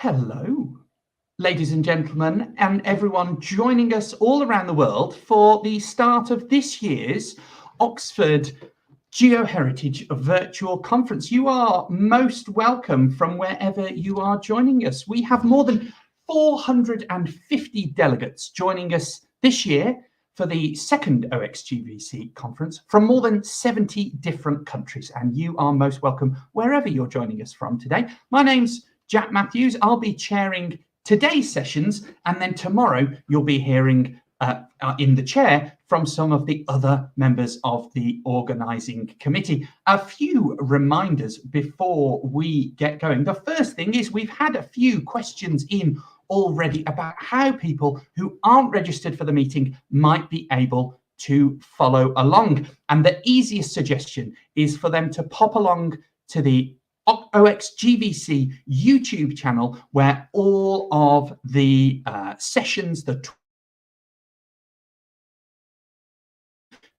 Hello, ladies and gentlemen, and everyone joining us all around the world for the start of this year's Oxford Geoheritage Virtual Conference. You are most welcome from wherever you are joining us. We have more than 450 delegates joining us this year for the second OxGVC conference from more than 70 different countries, and you are most welcome wherever you're joining us from today. My name's Jack Matthews. I'll be chairing today's sessions, and then tomorrow you'll be hearing in the chair from some of the other members of the organising committee. A few reminders before we get going. The first thing is we've had a few questions in already about how people who aren't registered for the meeting might be able to follow along. And the easiest suggestion is for them to pop along to the OxGVC YouTube channel, where all of the sessions,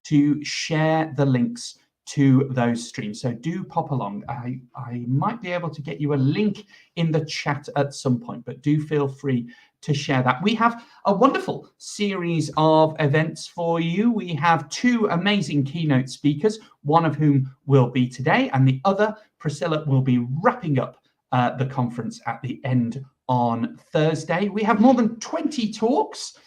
to share the links to those streams. So do pop along. I might be able to get you a link in the chat at some point, but do feel free to share that. We have a wonderful series of events for you. We have two amazing keynote speakers, one of whom will be today, and the other, Priscilla, will be wrapping up the conference at the end on Thursday. We have more than 20 talks,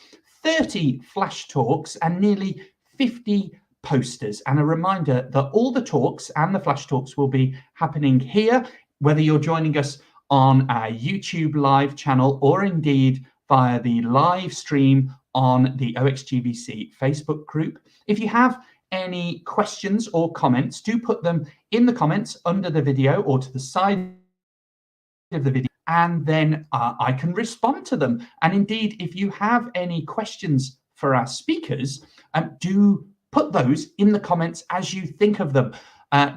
30 flash talks, and nearly 50 posters. And a reminder that all the talks and the flash talks will be happening here, whether you're joining us on our YouTube live channel or indeed via the live stream on the OxGVC Facebook group. If you have any questions or comments, do put them in the comments under the video or to the side of the video, and then I can respond to them. And indeed, if you have any questions for our speakers, do put those in the comments as you think of them.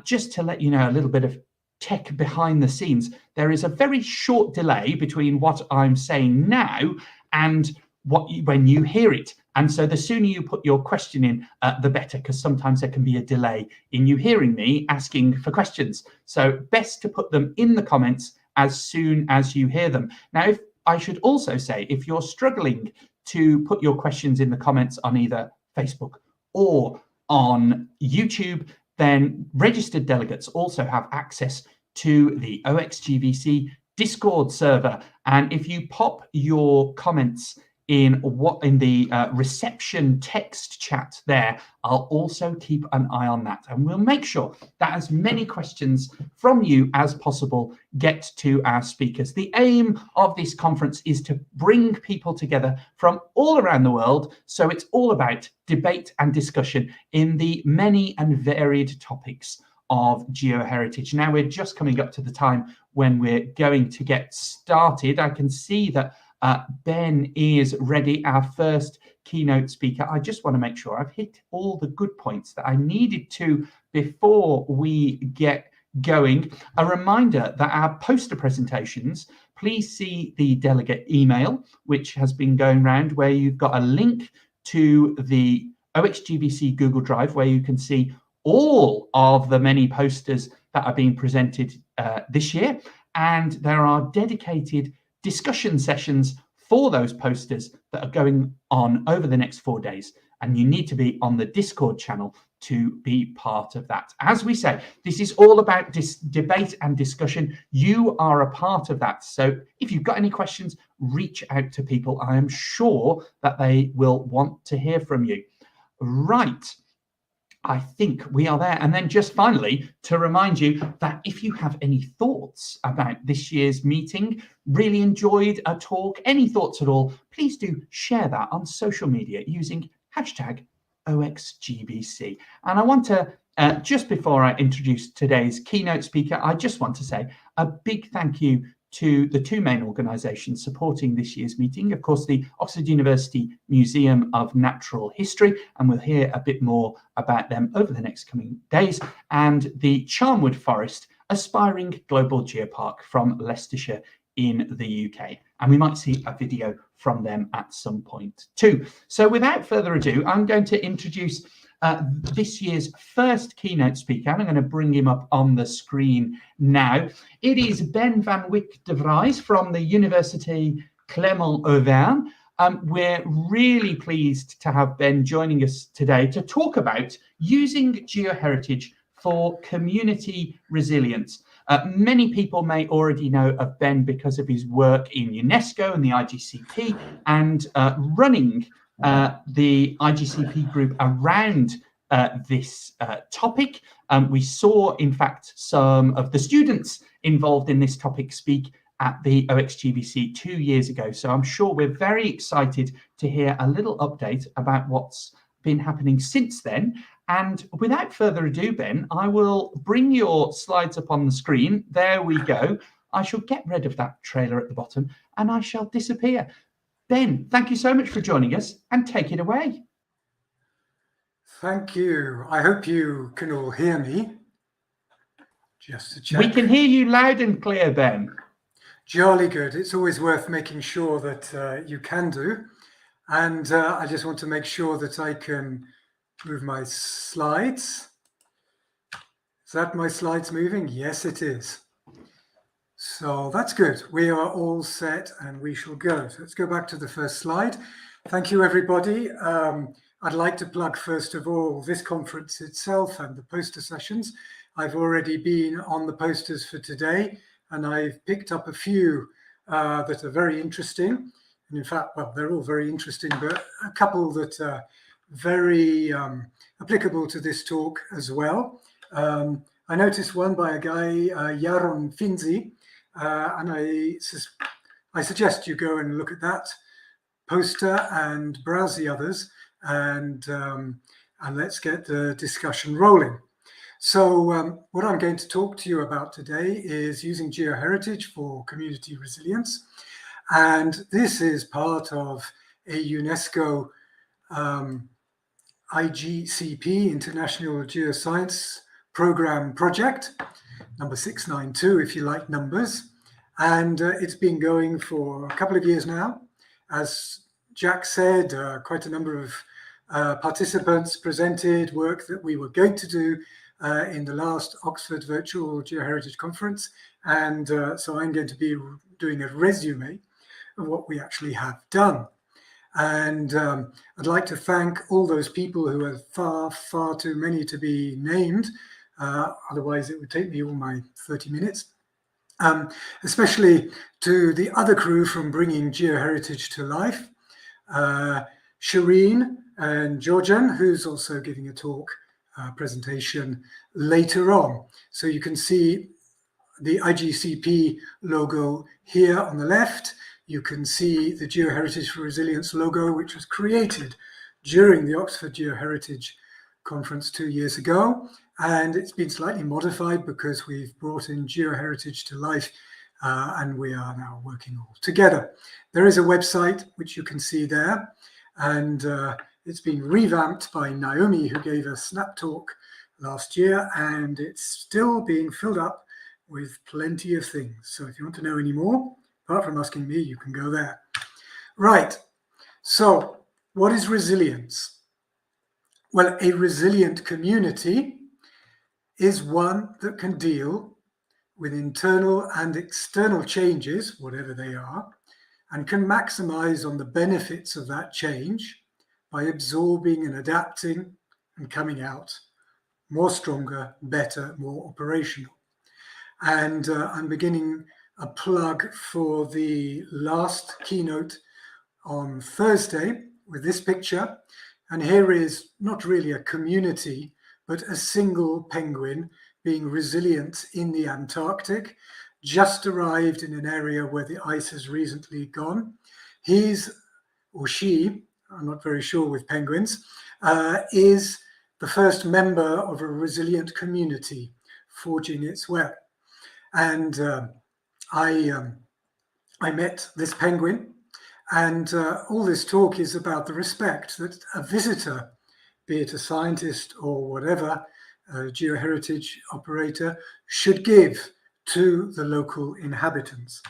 Just to let you know a little bit of tech behind the scenes, there is a very short delay between what I'm saying now and when you hear it. And so the sooner you put your question in, the better, because sometimes there can be a delay in you hearing me asking for questions. So best to put them in the comments as soon as you hear them. Now, if I should also say, if you're struggling to put your questions in the comments on either Facebook or on YouTube, then registered delegates also have access to the OxGVC Discord server. And if you pop your comments in the reception text chat there, I'll also keep an eye on that, and we'll make sure that as many questions from you as possible get to our speakers. The aim of this conference is to bring people together from all around the world, so it's all about debate and discussion in the many and varied topics of geoheritage. Now we're just coming up to the time when we're going to get started. I can see that Ben is ready, our first keynote speaker. I just want to make sure I've hit all the good points that I needed to before we get going. A reminder that our poster presentations, please see the delegate email, which has been going around, where you've got a link to the OxGVC Google Drive, where you can see all of the many posters that are being presented this year. And there are dedicated discussion sessions for those posters that are going on over the next 4 days. And you need to be on the Discord channel to be part of that. As we say, this is all about debate and discussion. You are a part of that. So if you've got any questions, reach out to people. I am sure that they will want to hear from you. Right. I think we are there. And then just finally, to remind you that if you have any thoughts about this year's meeting, really enjoyed a talk, any thoughts at all, please do share that on social media using hashtag OxGVC. And I want to, just before I introduce today's keynote speaker, I just want to say a big thank you to the two main organisations supporting this year's meeting. Of course, the Oxford University Museum of Natural History, and we'll hear a bit more about them over the next coming days, and the Charnwood Forest Aspiring Global Geopark from Leicestershire in the UK. And we might see a video from them at some point too. So without further ado, I'm going to introduce this year's first keynote speaker. And I'm going to bring him up on the screen now. It is Ben van Wyk de Vries from the University Clermont-Auvergne. We're really pleased to have Ben joining us today to talk about using geoheritage for community resilience. Many people may already know of Ben because of his work in UNESCO and the IGCP and running the IGCP group around this topic. We saw, in fact, some of the students involved in this topic speak at the OxGVC 2 years ago. So I'm sure we're very excited to hear a little update about what's been happening since then. And without further ado, Ben, I will bring your slides up on the screen. There we go. I shall get rid of that trailer at the bottom and I shall disappear. Ben, thank you so much for joining us and take it away. Thank you. I hope you can all hear me. Just to check. We can hear you loud and clear, Ben. Jolly good. It's always worth making sure that you can do. And I just want to make sure that I can move my slides. Is that my slides moving? Yes, it is. So that's good. We are all set and we shall go. So let's go back to the first slide. Thank you, everybody. I'd like to plug, first of all, this conference itself and the poster sessions. I've already been on the posters for today, and I've picked up a few that are very interesting. And in fact, well, they're all very interesting, but a couple that are very applicable to this talk as well. I noticed one by a guy, Jaron Finzi, and I suggest you go and look at that poster and browse the others, and let's get the discussion rolling. So what I'm going to talk to you about today is using geoheritage for community resilience. And this is part of a UNESCO IGCP, International Geoscience Program project, number 692, if you like numbers. And it's been going for a couple of years now. As Jack said, quite a number of participants presented work that we were going to do in the last Oxford Virtual Geoheritage Conference. And so I'm going to be doing a resume of what we actually have done. And I'd like to thank all those people who are far too many to be named. Otherwise, it would take me all my 30 minutes. Especially to the other crew from bringing geoheritage to life. Shireen and Georgian, who's also giving a talk presentation later on. So you can see the IGCP logo here on the left. You can see the Geoheritage for Resilience logo, which was created during the Oxford Geoheritage Conference 2 years ago. And it's been slightly modified because we've brought in geoheritage to life and we are now working all together. There is a website which you can see there, and it's been revamped by Naomi, who gave a snap talk last year, and it's still being filled up with plenty of things. So if you want to know any more, apart from asking me, you can go there. Right, so what is resilience? Well, a resilient community is one that can deal with internal and external changes, whatever they are, and can maximize on the benefits of that change by absorbing and adapting and coming out more stronger, better, more operational. And I'm beginning a plug for the last keynote on Thursday with this picture. And here is not really a community, but a single penguin being resilient in the Antarctic, just arrived in an area where the ice has recently gone. He's, or she, I'm not very sure with penguins, is the first member of a resilient community forging its way. And I met this penguin, and all this talk is about the respect that a visitor, be it a scientist or whatever, a geoheritage operator, should give to the local inhabitants.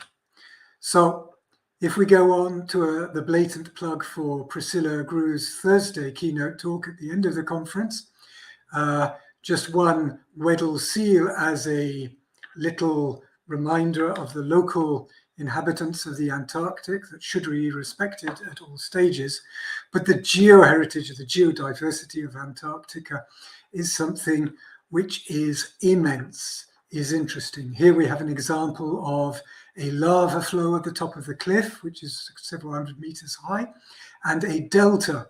So If we go on to the blatant plug for Priscilla Grew's Thursday keynote talk at the end of the conference, just one Weddell seal as a little reminder of the local inhabitants of the Antarctic that should be respected at all stages. But the geoheritage, the geodiversity of Antarctica is something which is immense, is interesting. Here we have an example of a lava flow at the top of the cliff, which is several hundred meters high, and a delta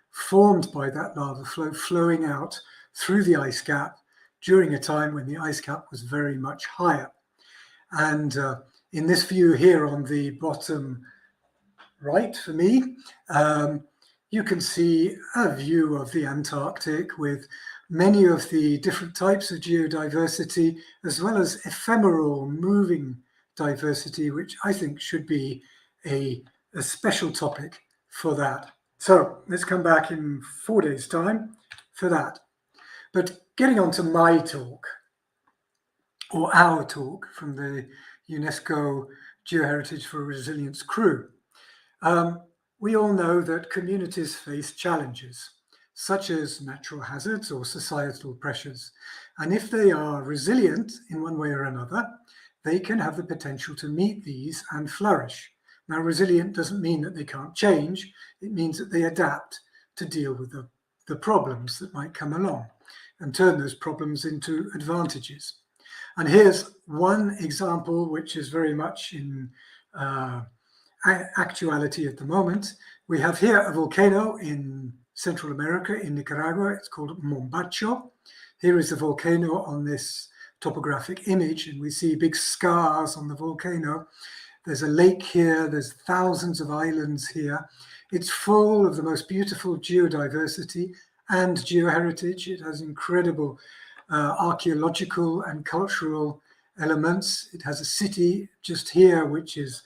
formed by that lava flow flowing out through the ice cap during a time when the ice cap was very much higher. And in this view here on the bottom right for me, you can see a view of the Antarctic with many of the different types of geodiversity, as well as ephemeral moving diversity, which I think should be a special topic for that. So let's come back in 4 days' time for that. But getting on to my talk, or our talk from the UNESCO Geoheritage for Resilience crew. We all know that communities face challenges, such as natural hazards or societal pressures. And if they are resilient in one way or another, they can have the potential to meet these and flourish. Now, resilient doesn't mean that they can't change. It means that they adapt to deal with the problems that might come along and turn those problems into advantages. And here's one example which is very much in actuality at the moment. We have here a volcano in Central America, in Nicaragua. It's called Mombacho. Here is the volcano on this topographic image, and we see big scars on the volcano. There's a lake here. There's thousands of islands here. It's full of the most beautiful geodiversity and geoheritage. It has incredible archaeological and cultural elements. It has a city just here, which is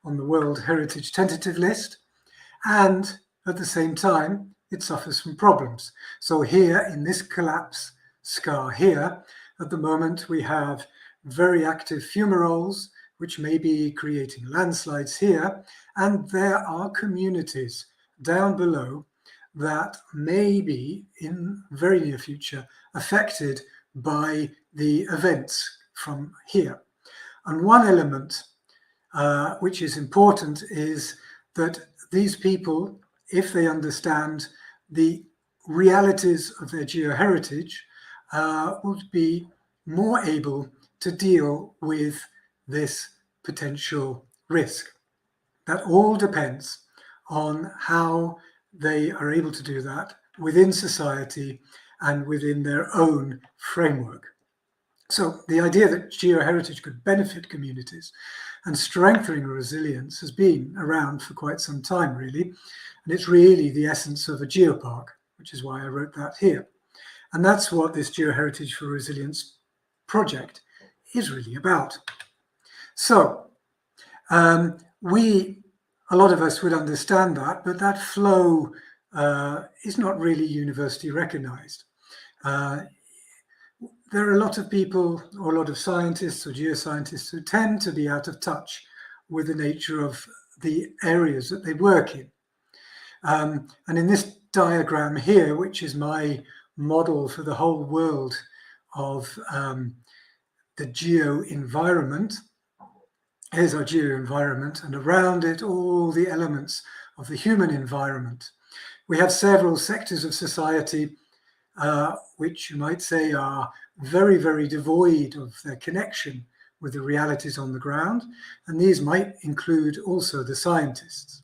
on the World Heritage Tentative List. And at the same time, it suffers from problems. So here in this collapse scar here, at the moment, we have very active fumaroles, which may be creating landslides here. And there are communities down below that may be in very near future affected by the events from here. And one element which is important is that these people, if they understand the realities of their geoheritage, will be more able to deal with this potential risk. That all depends on how they are able to do that within society and within their own framework. So the idea that geoheritage could benefit communities and strengthening resilience has been around for quite some time, really. And it's really the essence of a geopark, which is why I wrote that here. And that's what this Geoheritage for Resilience project is really about. So a lot of us would understand that, but that flow is not really university recognized. There are a lot of people, or a lot of scientists or geoscientists, who tend to be out of touch with the nature of the areas that they work in. And in this diagram here, which is my model for the whole world of the geo-environment, here's our geo-environment, and around it all the elements of the human environment. We have several sectors of society which you might say are very, very devoid of their connection with the realities on the ground. And these might include also the scientists.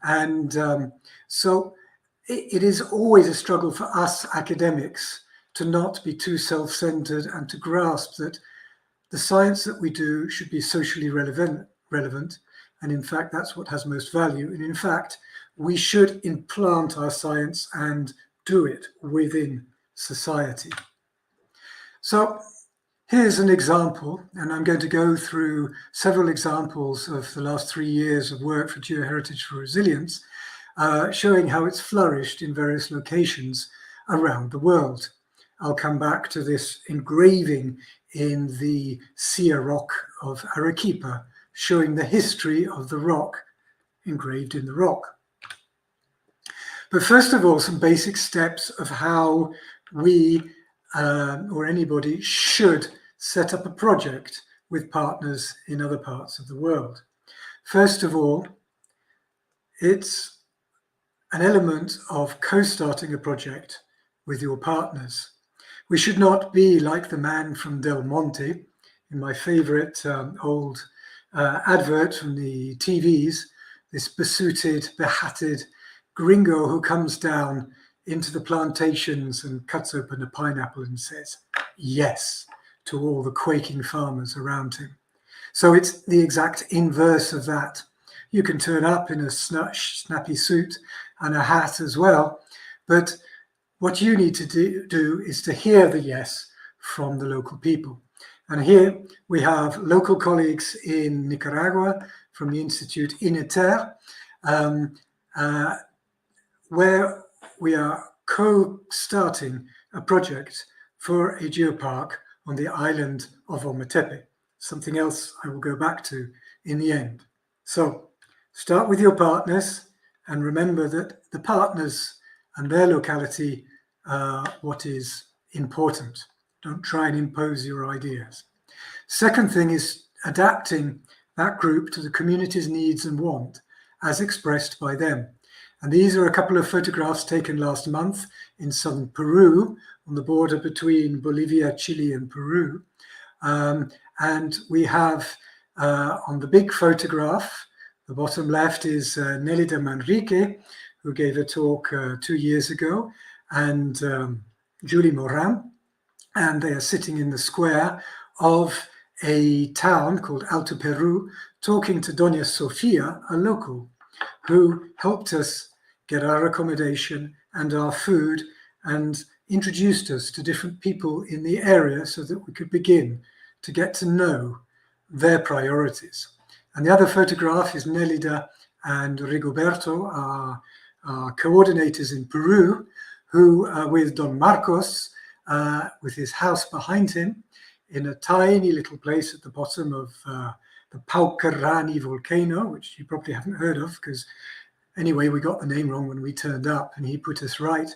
And so it is always a struggle for us academics to not be too self-centered and to grasp that the science that we do should be socially relevant. And in fact, that's what has most value. And in fact, we should implant our science and do it within society. So here's an example, and I'm going to go through several examples of the last 3 years of work for Geoheritage for Resilience, showing how it's flourished in various locations around the world. I'll come back to this engraving in the Sia rock of Arequipa, showing the history of the rock engraved in the rock. But first of all, some basic steps of how we or anybody should set up a project with partners in other parts of the world. First of all, it's an element of co-starting a project with your partners. We should not be like the man from Del Monte, in my favorite old advert from the TVs, this besooted, behatted gringo who comes down into the plantations and cuts open a pineapple and says yes to all the quaking farmers around him. So it's the exact inverse of that. You can turn up in a snappy suit and a hat as well, but what you need to do is to hear the yes from the local people. And here we have local colleagues in Nicaragua from the Institute Inhabitants, where we are co-starting a project for a geopark on the island of Ometepe, something else I will go back to in the end. So start with your partners and remember that the partners and their locality are what is important. Don't try and impose your ideas. Second thing is adapting that group to the community's needs and want as expressed by them. And these are a couple of photographs taken last month in southern Peru, on the border between Bolivia, Chile, and Peru. And we have on the big photograph, the bottom left is Nelida Manrique, who gave a talk 2 years ago, and Julie Morin. And they are sitting in the square of a town called Alto Peru, talking to Doña Sofia, a local, who helped us get our accommodation and our food and introduced us to different people in the area so that we could begin to get to know their priorities. And the other photograph is Nelida and Rigoberto, our coordinators in Peru, who with Don Marcos, with his house behind him, in a tiny little place at the bottom of the Paucarani volcano, which you probably haven't heard of, because anyway, we got the name wrong when we turned up and he put us right.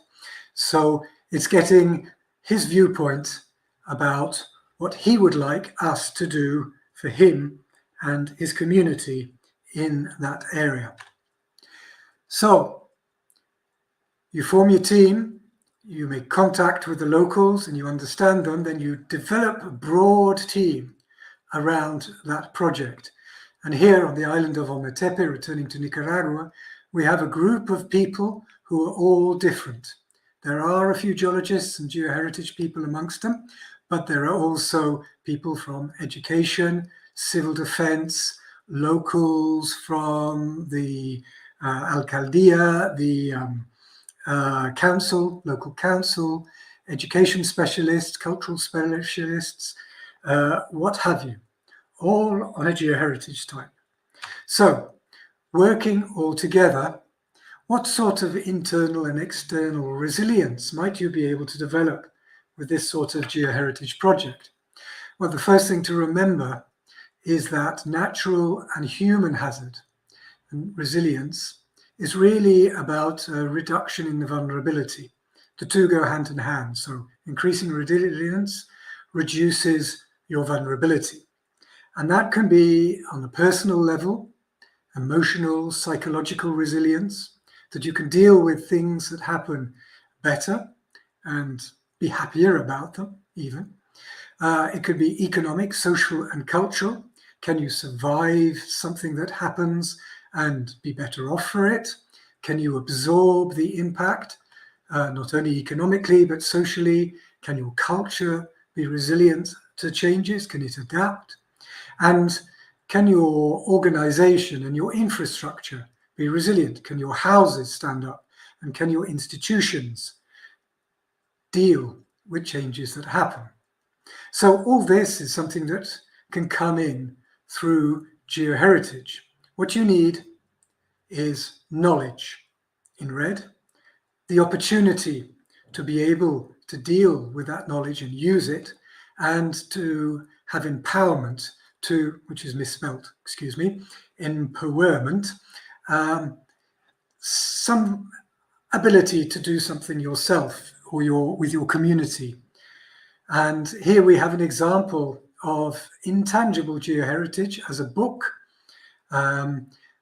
So it's getting his viewpoint about what he would like us to do for him and his community in that area. So you form your team, you make contact with the locals and you understand them, then you develop a broad team around that project. And here on the island of Ometepe, returning to Nicaragua, we have a group of people who are all different. There are a few geologists and geoheritage people amongst them, but there are also people from education, civil defense, locals from the alcaldía, the council, local council, education specialists, cultural specialists, what have you, all on a geoheritage type. So, working all together, what sort of internal and external resilience might you be able to develop with this sort of geoheritage project? Well, the first thing to remember is that natural and human hazard and resilience is really about a reduction in the vulnerability. The two go hand in hand. So increasing resilience reduces your vulnerability. And that can be on a personal level, emotional, psychological resilience, that you can deal with things that happen better and be happier about them even. It could be economic, social, and cultural. Can you survive something that happens and be better off for it? Can you absorb the impact, not only economically, but socially? Can your culture be resilient to changes? Can it adapt? And can your organization and your infrastructure be resilient? Can your houses stand up? And can your institutions deal with changes that happen? So all this is something that can come in through geoheritage. What you need is knowledge in red, the opportunity to be able to deal with that knowledge and use it, and to have empowerment to, which is misspelt, excuse me, empowerment, some ability to do something yourself or with your community. And here we have an example of intangible geoheritage as a book,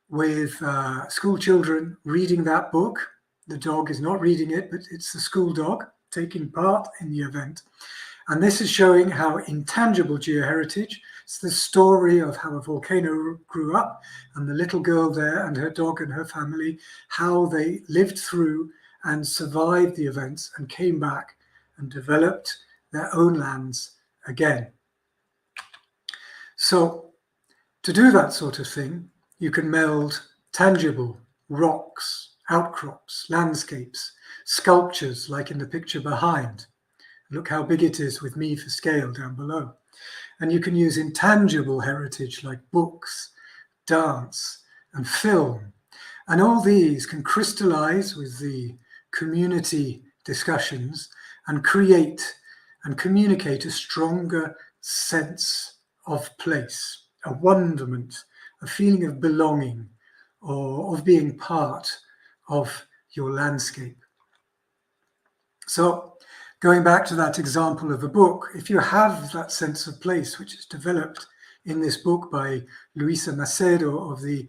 with school children reading that book. The dog is not reading it, but it's the school dog taking part in the event. And this is showing how intangible geoheritage, it's the story of how a volcano grew up and the little girl there and her dog and her family, how they lived through and survived the events and came back and developed their own lands again. So to do that sort of thing, you can meld tangible rocks, outcrops, landscapes, sculptures like in the picture behind. Look how big it is with me for scale down below. And you can use intangible heritage like books, dance, and film. And all these can crystallize with the community discussions and create and communicate a stronger sense of place, a wonderment, a feeling of belonging or of being part of your landscape. So going back to that example of a book, if you have that sense of place, which is developed in this book by Luisa Macedo of the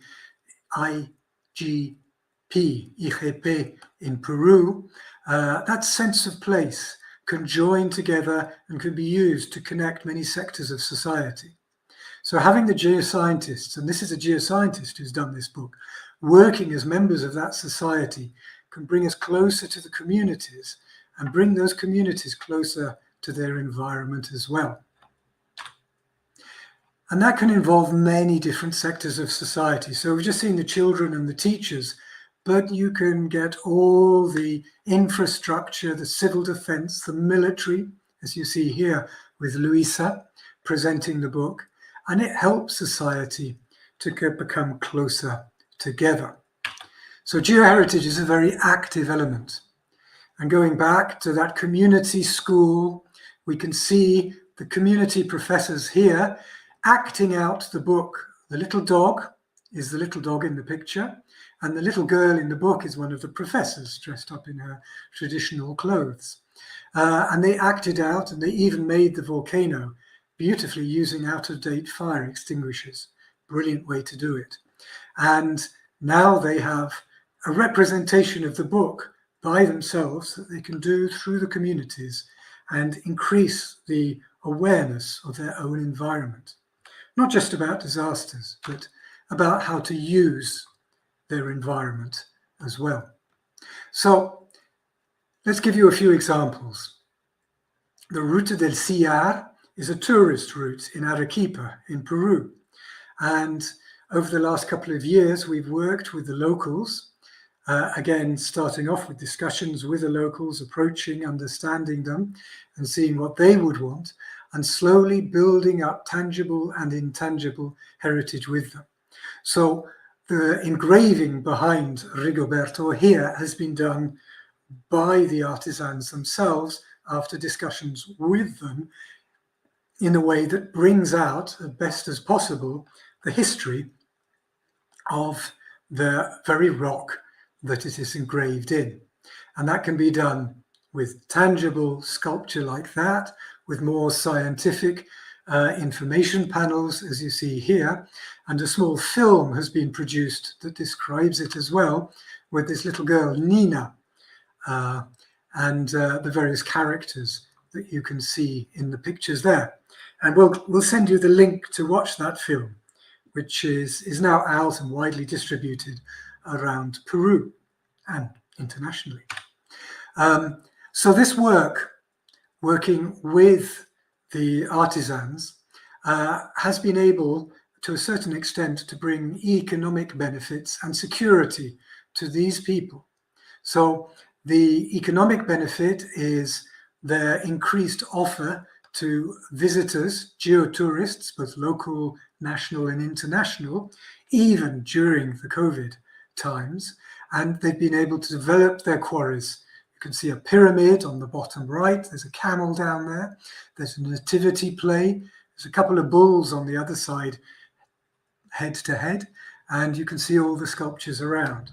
IGP in Peru, that sense of place can join together and can be used to connect many sectors of society. So having the geoscientists, and this is a geoscientist who's done this book, working as members of that society can bring us closer to the communities and bring those communities closer to their environment as well. And that can involve many different sectors of society. So we've just seen the children and the teachers, but you can get all the infrastructure, the civil defense, the military, as you see here with Luisa presenting the book, and it helps society to become closer together. So geoheritage is a very active element. And going back to that community school, we can see the community professors here acting out the book. The little dog is the little dog in the picture, and the little girl in the book is one of the professors dressed up in her traditional clothes. And they acted out, and they even made the volcano beautifully using out-of-date fire extinguishers. Brilliant way to do it. And now they have a representation of the book by themselves that they can do through the communities and increase the awareness of their own environment. Not just about disasters, but about how to use their environment as well. So let's give you a few examples. The Ruta del Sillar is a tourist route in Arequipa in Peru. And over the last couple of years, we've worked with the locals, again, starting off with discussions with the locals, approaching, understanding them, and seeing what they would want, and slowly building up tangible and intangible heritage with them. So the engraving behind Rigoberto here has been done by the artisans themselves after discussions with them in a way that brings out, as best as possible, the history of the very rock that it is engraved in. And that can be done with tangible sculpture like that, with more scientific information panels, as you see here. And a small film has been produced that describes it as well, with this little girl, Nina, and the various characters that you can see in the pictures there. And we'll send you the link to watch that film, which is now out and widely distributed around Peru and internationally. So this working with the artisans, has been able, to a certain extent, to bring economic benefits and security to these people. So the economic benefit is their increased offer to visitors, geotourists, both local, national and international, even during the COVID times. And they've been able to develop their quarries. You can see a pyramid on the bottom right. There's a camel down there. There's a nativity play. There's a couple of bulls on the other side, head to head. and you can see all the sculptures around.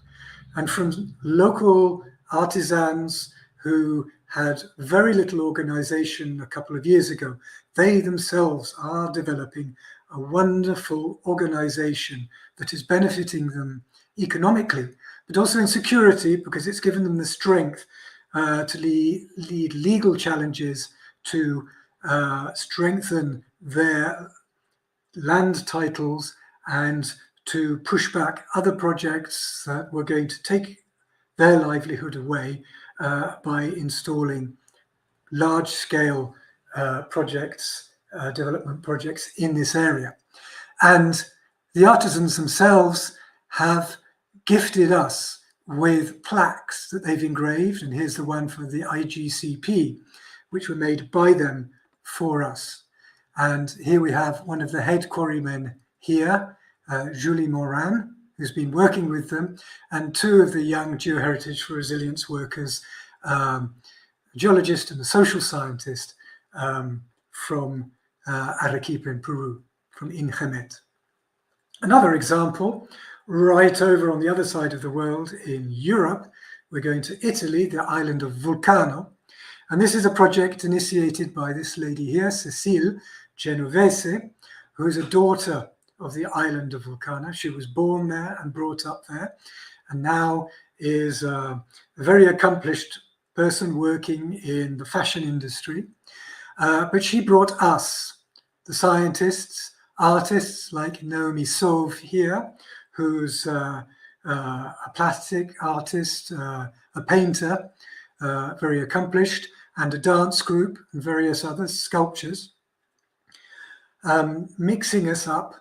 And from local artisans who had very little organization a couple of years ago, they themselves are developing a wonderful organization that is benefiting them economically, but also in security, because it's given them the strength to lead legal challenges, to strengthen their land titles, and to push back other projects that were going to take their livelihood away by installing large-scale projects, development projects in this area. And the artisans themselves have gifted us with plaques that they've engraved, and here's the one for the IGCP, which were made by them for us. And here we have one of the head quarrymen here, Julie Morin, who's been working with them, and two of the young Geoheritage for Resilience workers, a geologist and a social scientist from Arequipa in Peru, from Inhabitants. Another example, right over on the other side of the world in Europe, we're going to Italy, the island of Vulcano. And this is a project initiated by this lady here, Cecile Genovese, who is a daughter of the island of Vulcano. She was born there and brought up there, and now is a very accomplished person working in the fashion industry. But she brought us, the scientists, artists like Naomi Sauve here, who's a plastic artist, a painter, very accomplished, and a dance group and various other sculptures, mixing us up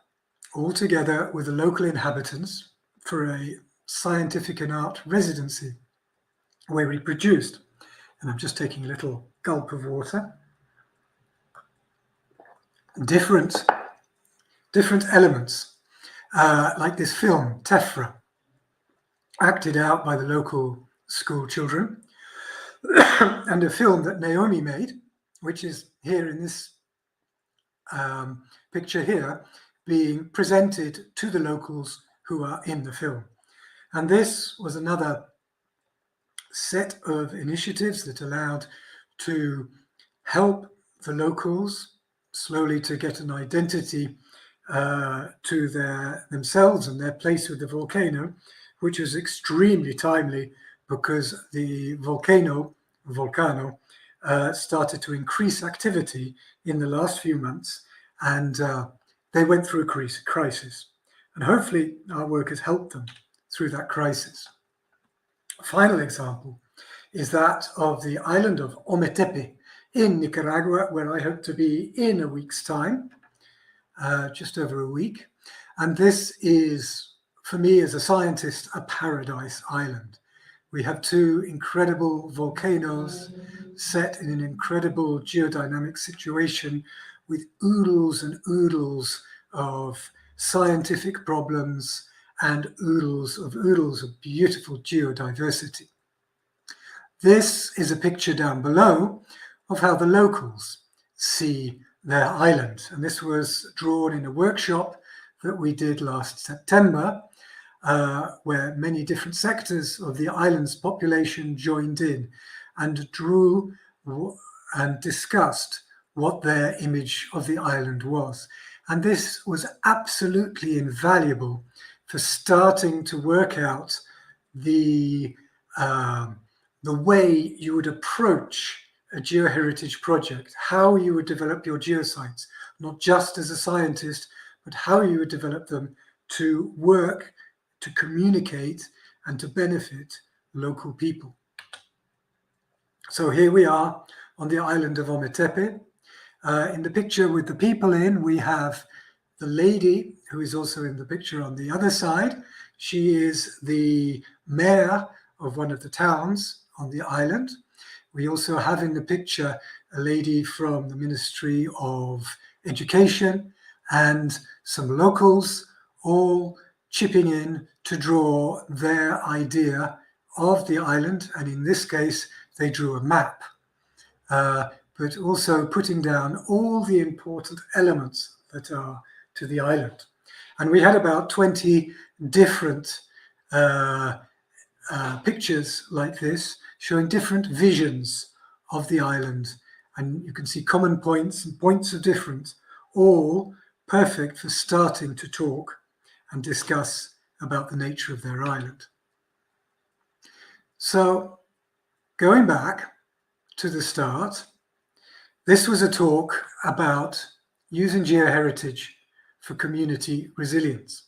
all together with the local inhabitants for a scientific and art residency where we produced. And I'm just taking a little gulp of water. Different elements, like this film, Tefra, acted out by the local school children, and a film that Naomi made, which is here in this picture here, being presented to the locals who are in the film. And this was another set of initiatives that allowed to help the locals slowly to get an identity to themselves and their place with the volcano, which was extremely timely because the volcano started to increase activity in the last few months, and they went through a crisis. And hopefully our work has helped them through that crisis. A final example is that of the island of Ometepe in Nicaragua, where I hope to be in a week's time, just over a week. And this is, for me as a scientist, a paradise island. We have two incredible volcanoes set in an incredible geodynamic situation with oodles and oodles of scientific problems and oodles of beautiful geodiversity. This is a picture down below of how the locals see their island. And this was drawn in a workshop that we did last September, where many different sectors of the island's population joined in and drew and discussed what their image of the island was. And this was absolutely invaluable for starting to work out the way you would approach a geoheritage project, how you would develop your geosites, not just as a scientist, but how you would develop them to work, to communicate, and to benefit local people. So here we are on the island of Ometepe. In the picture with the people in, we have the lady who is also in the picture on the other side. She is the mayor of one of the towns on the island. We also have in the picture a lady from the Ministry of Education and some locals, all chipping in to draw their idea of the island. And in this case, they drew a map, but also putting down all the important elements that are to the island. And we had about 20 different pictures like this, showing different visions of the island. And you can see common points and points of difference, all perfect for starting to talk and discuss about the nature of their island. So going back to the start, this was a talk about using geoheritage for community resilience.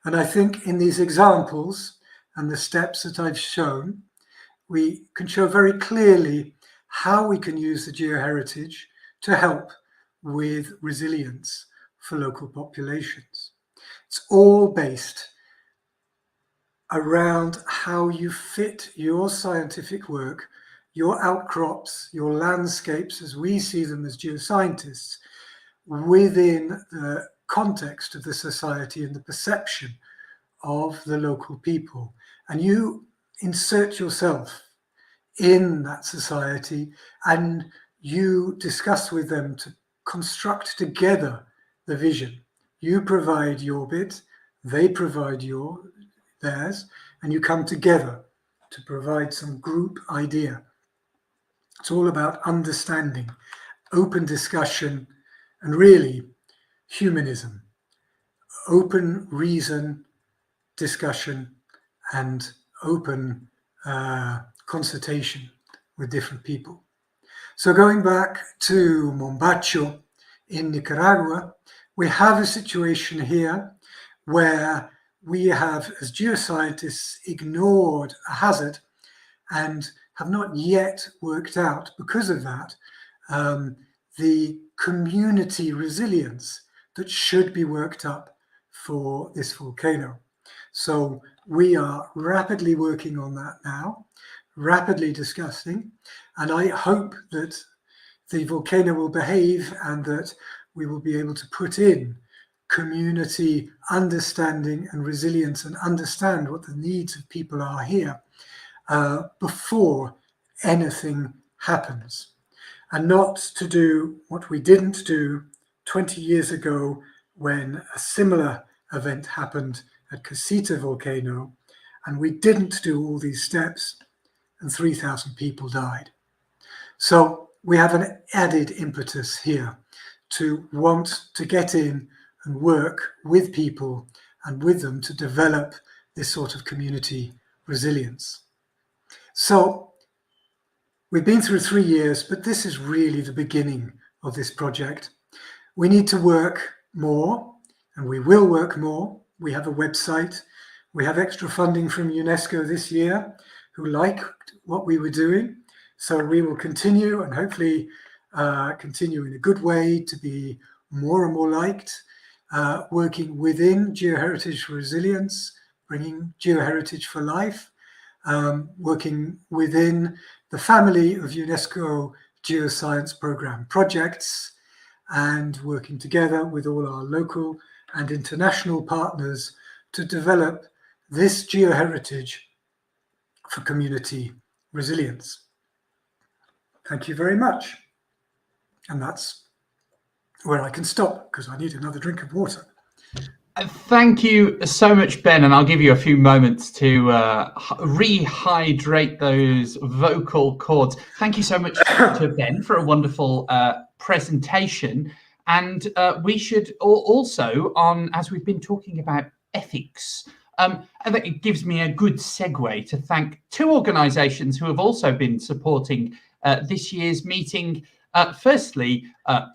And I think in these examples and the steps that I've shown, we can show very clearly how we can use the geoheritage to help with resilience for local populations. It's all based around how you fit your scientific work, your outcrops, your landscapes, as we see them as geoscientists, within the context of the society and the perception of the local people. And you insert yourself in that society and you discuss with them to construct together the vision. You provide your bit, they provide theirs, and you come together to provide some group idea. It's all about understanding, open discussion, and really humanism, open reason, discussion, and open consultation with different people. So going back to Mombacho in Nicaragua, we have a situation here where we have, as geoscientists, ignored a hazard and have not yet worked out, because of that, the community resilience that should be worked up for this volcano. So we are rapidly working on that now, rapidly discussing, and I hope that the volcano will behave and that we will be able to put in community understanding and resilience and understand what the needs of people are here before anything happens. And not to do what we didn't do 20 years ago when a similar event happened at Casita volcano, and we didn't do all these steps and 3,000 people died. So we have an added impetus here to want to get in and work with people and with them to develop this sort of community resilience. So we've been through 3 years, but this is really the beginning of this project. We need to work more, and we will work more. We have a website. We have extra funding from UNESCO this year, who liked what we were doing. So we will continue and hopefully continue in a good way to be more and more liked, working within Geoheritage for Resilience, bringing Geoheritage for Life, working within the family of UNESCO Geoscience Programme projects, and working together with all our local and international partners to develop this geoheritage for community resilience. Thank you very much. And that's where I can stop because I need another drink of water. Thank you so much, Ben, and I'll give you a few moments to rehydrate those vocal cords. Thank you so much to Ben for a wonderful presentation. And we should also, as we've been talking about ethics, it gives me a good segue to thank 2 organisations who have also been supporting this year's meeting. Firstly,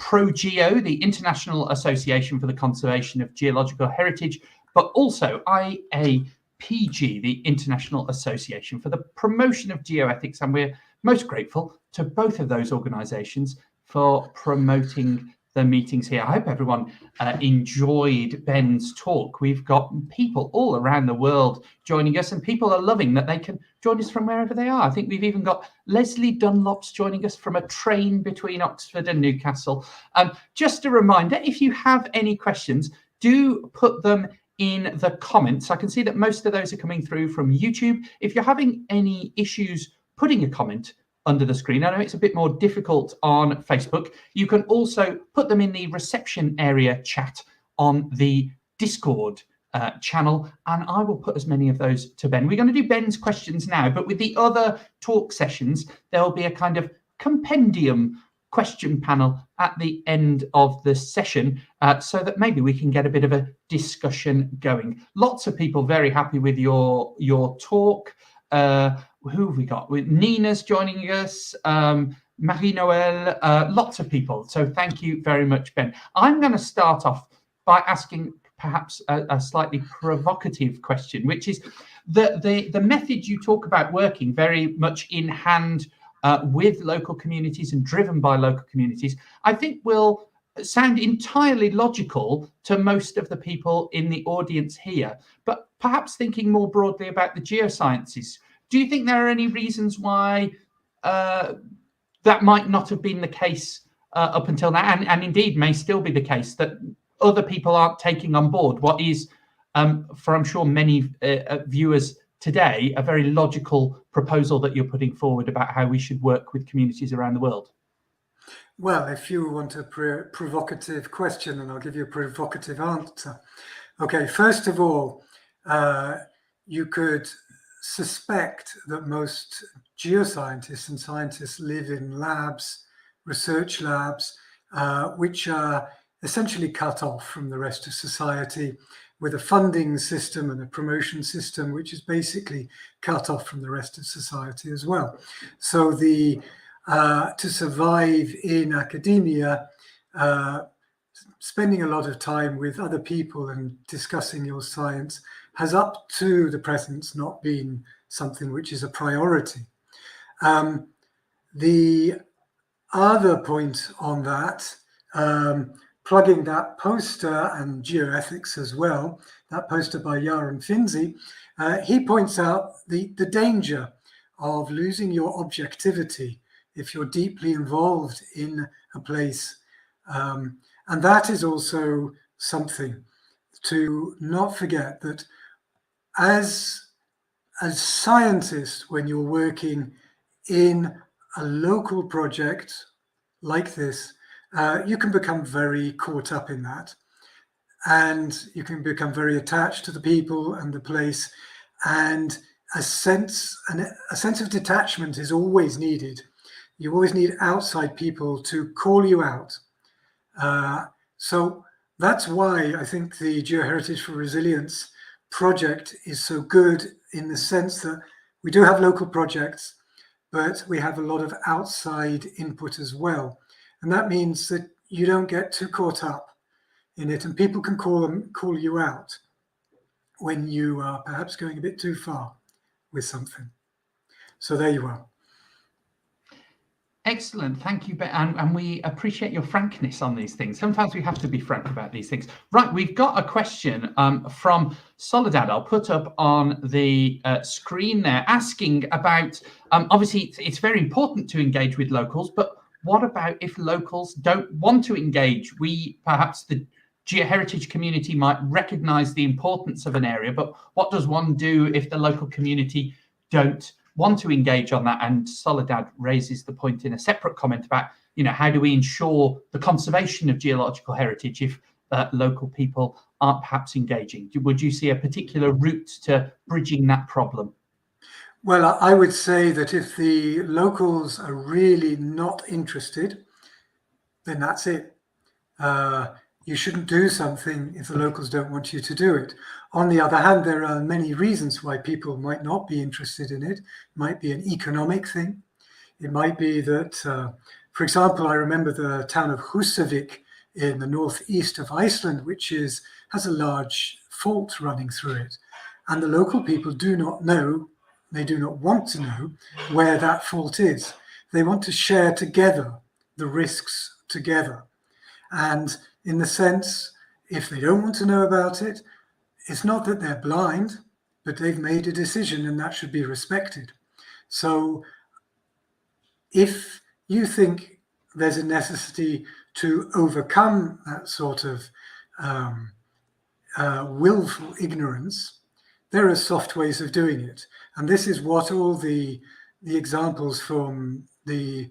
ProGeo, the International Association for the Conservation of Geological Heritage, but also IAPG, the International Association for the Promotion of Geoethics. And we're most grateful to both of those organisations for promoting the meetings here. I hope everyone enjoyed Ben's talk. We've got people all around the world joining us, and people are loving that they can join us from wherever they are. I think we've even got Leslie Dunlop's joining us from a train between Oxford and Newcastle. Just a reminder, if you have any questions, do put them in the comments. I can see that most of those are coming through from YouTube. If you're having any issues putting a comment under the screen, I know it's a bit more difficult on Facebook, you can also put them in the reception area chat on the Discord channel, and I will put as many of those to Ben. We're going to do Ben's questions now, but with the other talk sessions, there will be a kind of compendium question panel at the end of the session, so that maybe we can get a bit of a discussion going. Lots of people very happy with your talk. Who have we got? Nina's joining us, Marie-Noël, lots of people. So thank you very much, Ben. I'm going to start off by asking perhaps a slightly provocative question, which is the method you talk about working very much in hand with local communities and driven by local communities, I think will sound entirely logical to most of the people in the audience here. But perhaps thinking more broadly about the geosciences, do you think there are any reasons why that might not have been the case up until now, and indeed may still be the case, that other people aren't taking on board what is, for I'm sure many viewers today, a very logical proposal that you're putting forward about how we should work with communities around the world? Well, if you want a provocative question, then I'll give you a provocative answer. Okay, first of all, you could suspect that most geoscientists and scientists live in labs, research labs, which are essentially cut off from the rest of society, with a funding system and a promotion system which is basically cut off from the rest of society as well. So to survive in academia, spending a lot of time with other people and discussing your science has up to the present not been something which is a priority. The other point on that, plugging that poster and geoethics as well, that poster by Yaron Finzi, he points out the danger of losing your objectivity if you're deeply involved in a place. And that is also something to not forget, that as scientists, when you're working in a local project like this, you can become very caught up in that, and you can become very attached to the people and the place, and a sense of detachment is always needed. You always need outside people to call you out. So that's why I think the Geoheritage for Resilience project is so good, in the sense that we do have local projects, but we have a lot of outside input as well. And that means that you don't get too caught up in it, and people can call you out when you are perhaps going a bit too far with something. So there you are. Excellent, thank you, Ben, and we appreciate your frankness on these things. Sometimes we have to be frank about these things. Right, we've got a question from Soledad. I'll put up on the screen there, asking about, obviously it's very important to engage with locals, but what about if locals don't want to engage? Perhaps the Geoheritage community might recognize the importance of an area, but what does one do if the local community don't want to engage on that? And Soledad raises the point in a separate comment about, how do we ensure the conservation of geological heritage if local people aren't perhaps engaging? Would you see a particular route to bridging that problem? Well, I would say that if the locals are really not interested, then that's it. You shouldn't do something if the locals don't want you to do it. On the other hand, there are many reasons why people might not be interested in it. It might be an economic thing. It might be that, for example, I remember the town of Húsavík in the northeast of Iceland, which has a large fault running through it. And the local people do not know, they do not want to know where that fault is. They want to share together the risks together. And in the sense, if they don't want to know about it, it's not that they're blind, but they've made a decision, and that should be respected. So if you think there's a necessity to overcome that sort of willful ignorance, there are soft ways of doing it. And this is what all the examples from the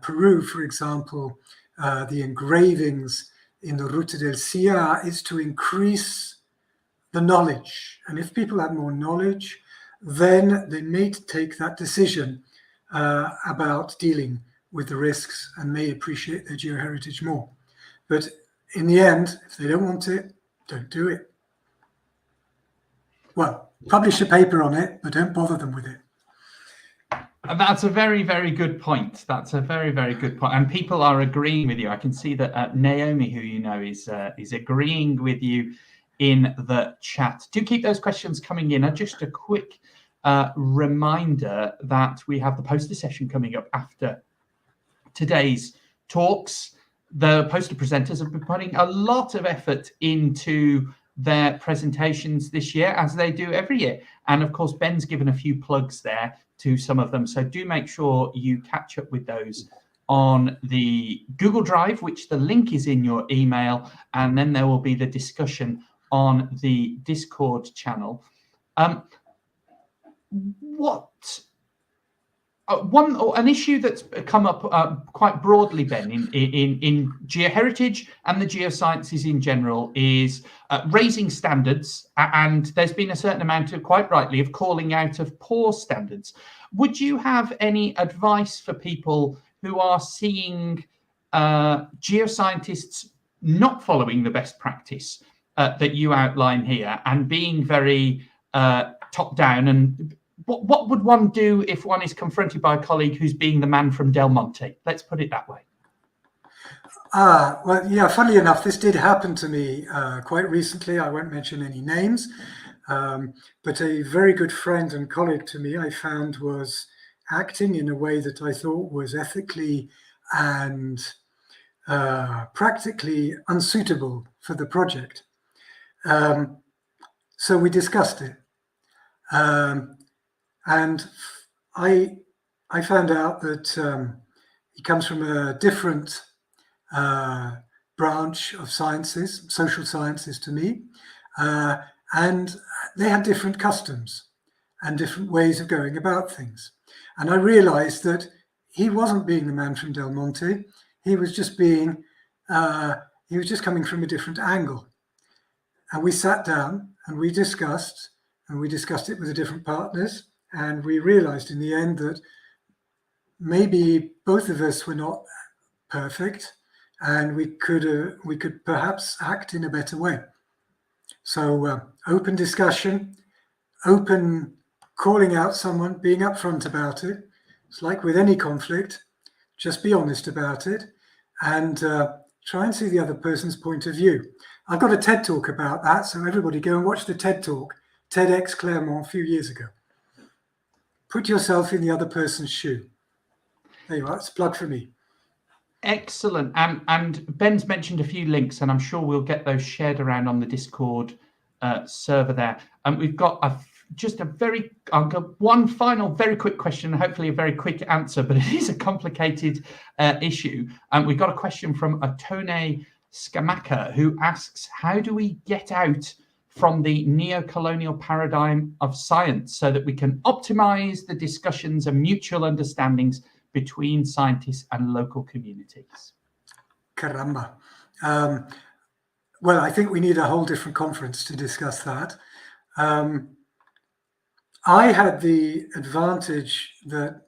Peru, for example, the engravings in the Ruta del Sia is to increase the knowledge. And if people have more knowledge, then they may take that decision about dealing with the risks and may appreciate their geoheritage more. But in the end, if they don't want it, don't do it. Well, publish a paper on it, but don't bother them with it. And that's a very, very good point. That's a very, very good point. And people are agreeing with you. I can see that Naomi, who you know, is agreeing with you in the chat. Do keep those questions coming in. And just a quick reminder that we have the poster session coming up after today's talks. The poster presenters have been putting a lot of effort into their presentations this year, as they do every year. And of course, Ben's given a few plugs there to some of them. So do make sure you catch up with those on the Google Drive, which the link is in your email. And then there will be the discussion on the Discord channel. An issue that's come up quite broadly, Ben, in geoheritage and the geosciences in general is raising standards, and there's been a certain amount of, quite rightly, of calling out of poor standards. Would you have any advice for people who are seeing geoscientists not following the best practice that you outline here and being very top down? And what would one do if one is confronted by a colleague who's being the man from Del Monte? Let's put it that way. Well, yeah, funnily enough, this did happen to me quite recently. I won't mention any names, but a very good friend and colleague to me, I found, was acting in a way that I thought was ethically and practically unsuitable for the project. So we discussed it. And I found out that he comes from a different branch of sciences, social sciences to me, and they had different customs and different ways of going about things. And I realized that he wasn't being the man from Del Monte. He was just being, he was just coming from a different angle. And we sat down and we discussed it with the different partners. And we realized in the end that maybe both of us were not perfect, and we could perhaps act in a better way. So open discussion, open calling out someone, being upfront about it. It's like with any conflict, just be honest about it and try and see the other person's point of view. I've got a TED talk about that, so everybody go and watch the TED talk, TEDx Claremont, a few years ago. Put yourself in the other person's shoe. There you are. It's a plug for me. Excellent. And Ben's mentioned a few links, and I'm sure we'll get those shared around on the Discord server there. And we've got I'll go one final very quick question, hopefully a very quick answer, but it is a complicated issue. And we've got a question from Atone Skamaka, who asks, how do we get out from the neo-colonial paradigm of science so that we can optimize the discussions and mutual understandings between scientists and local communities? Caramba. Well, I think we need a whole different conference to discuss that. I had the advantage that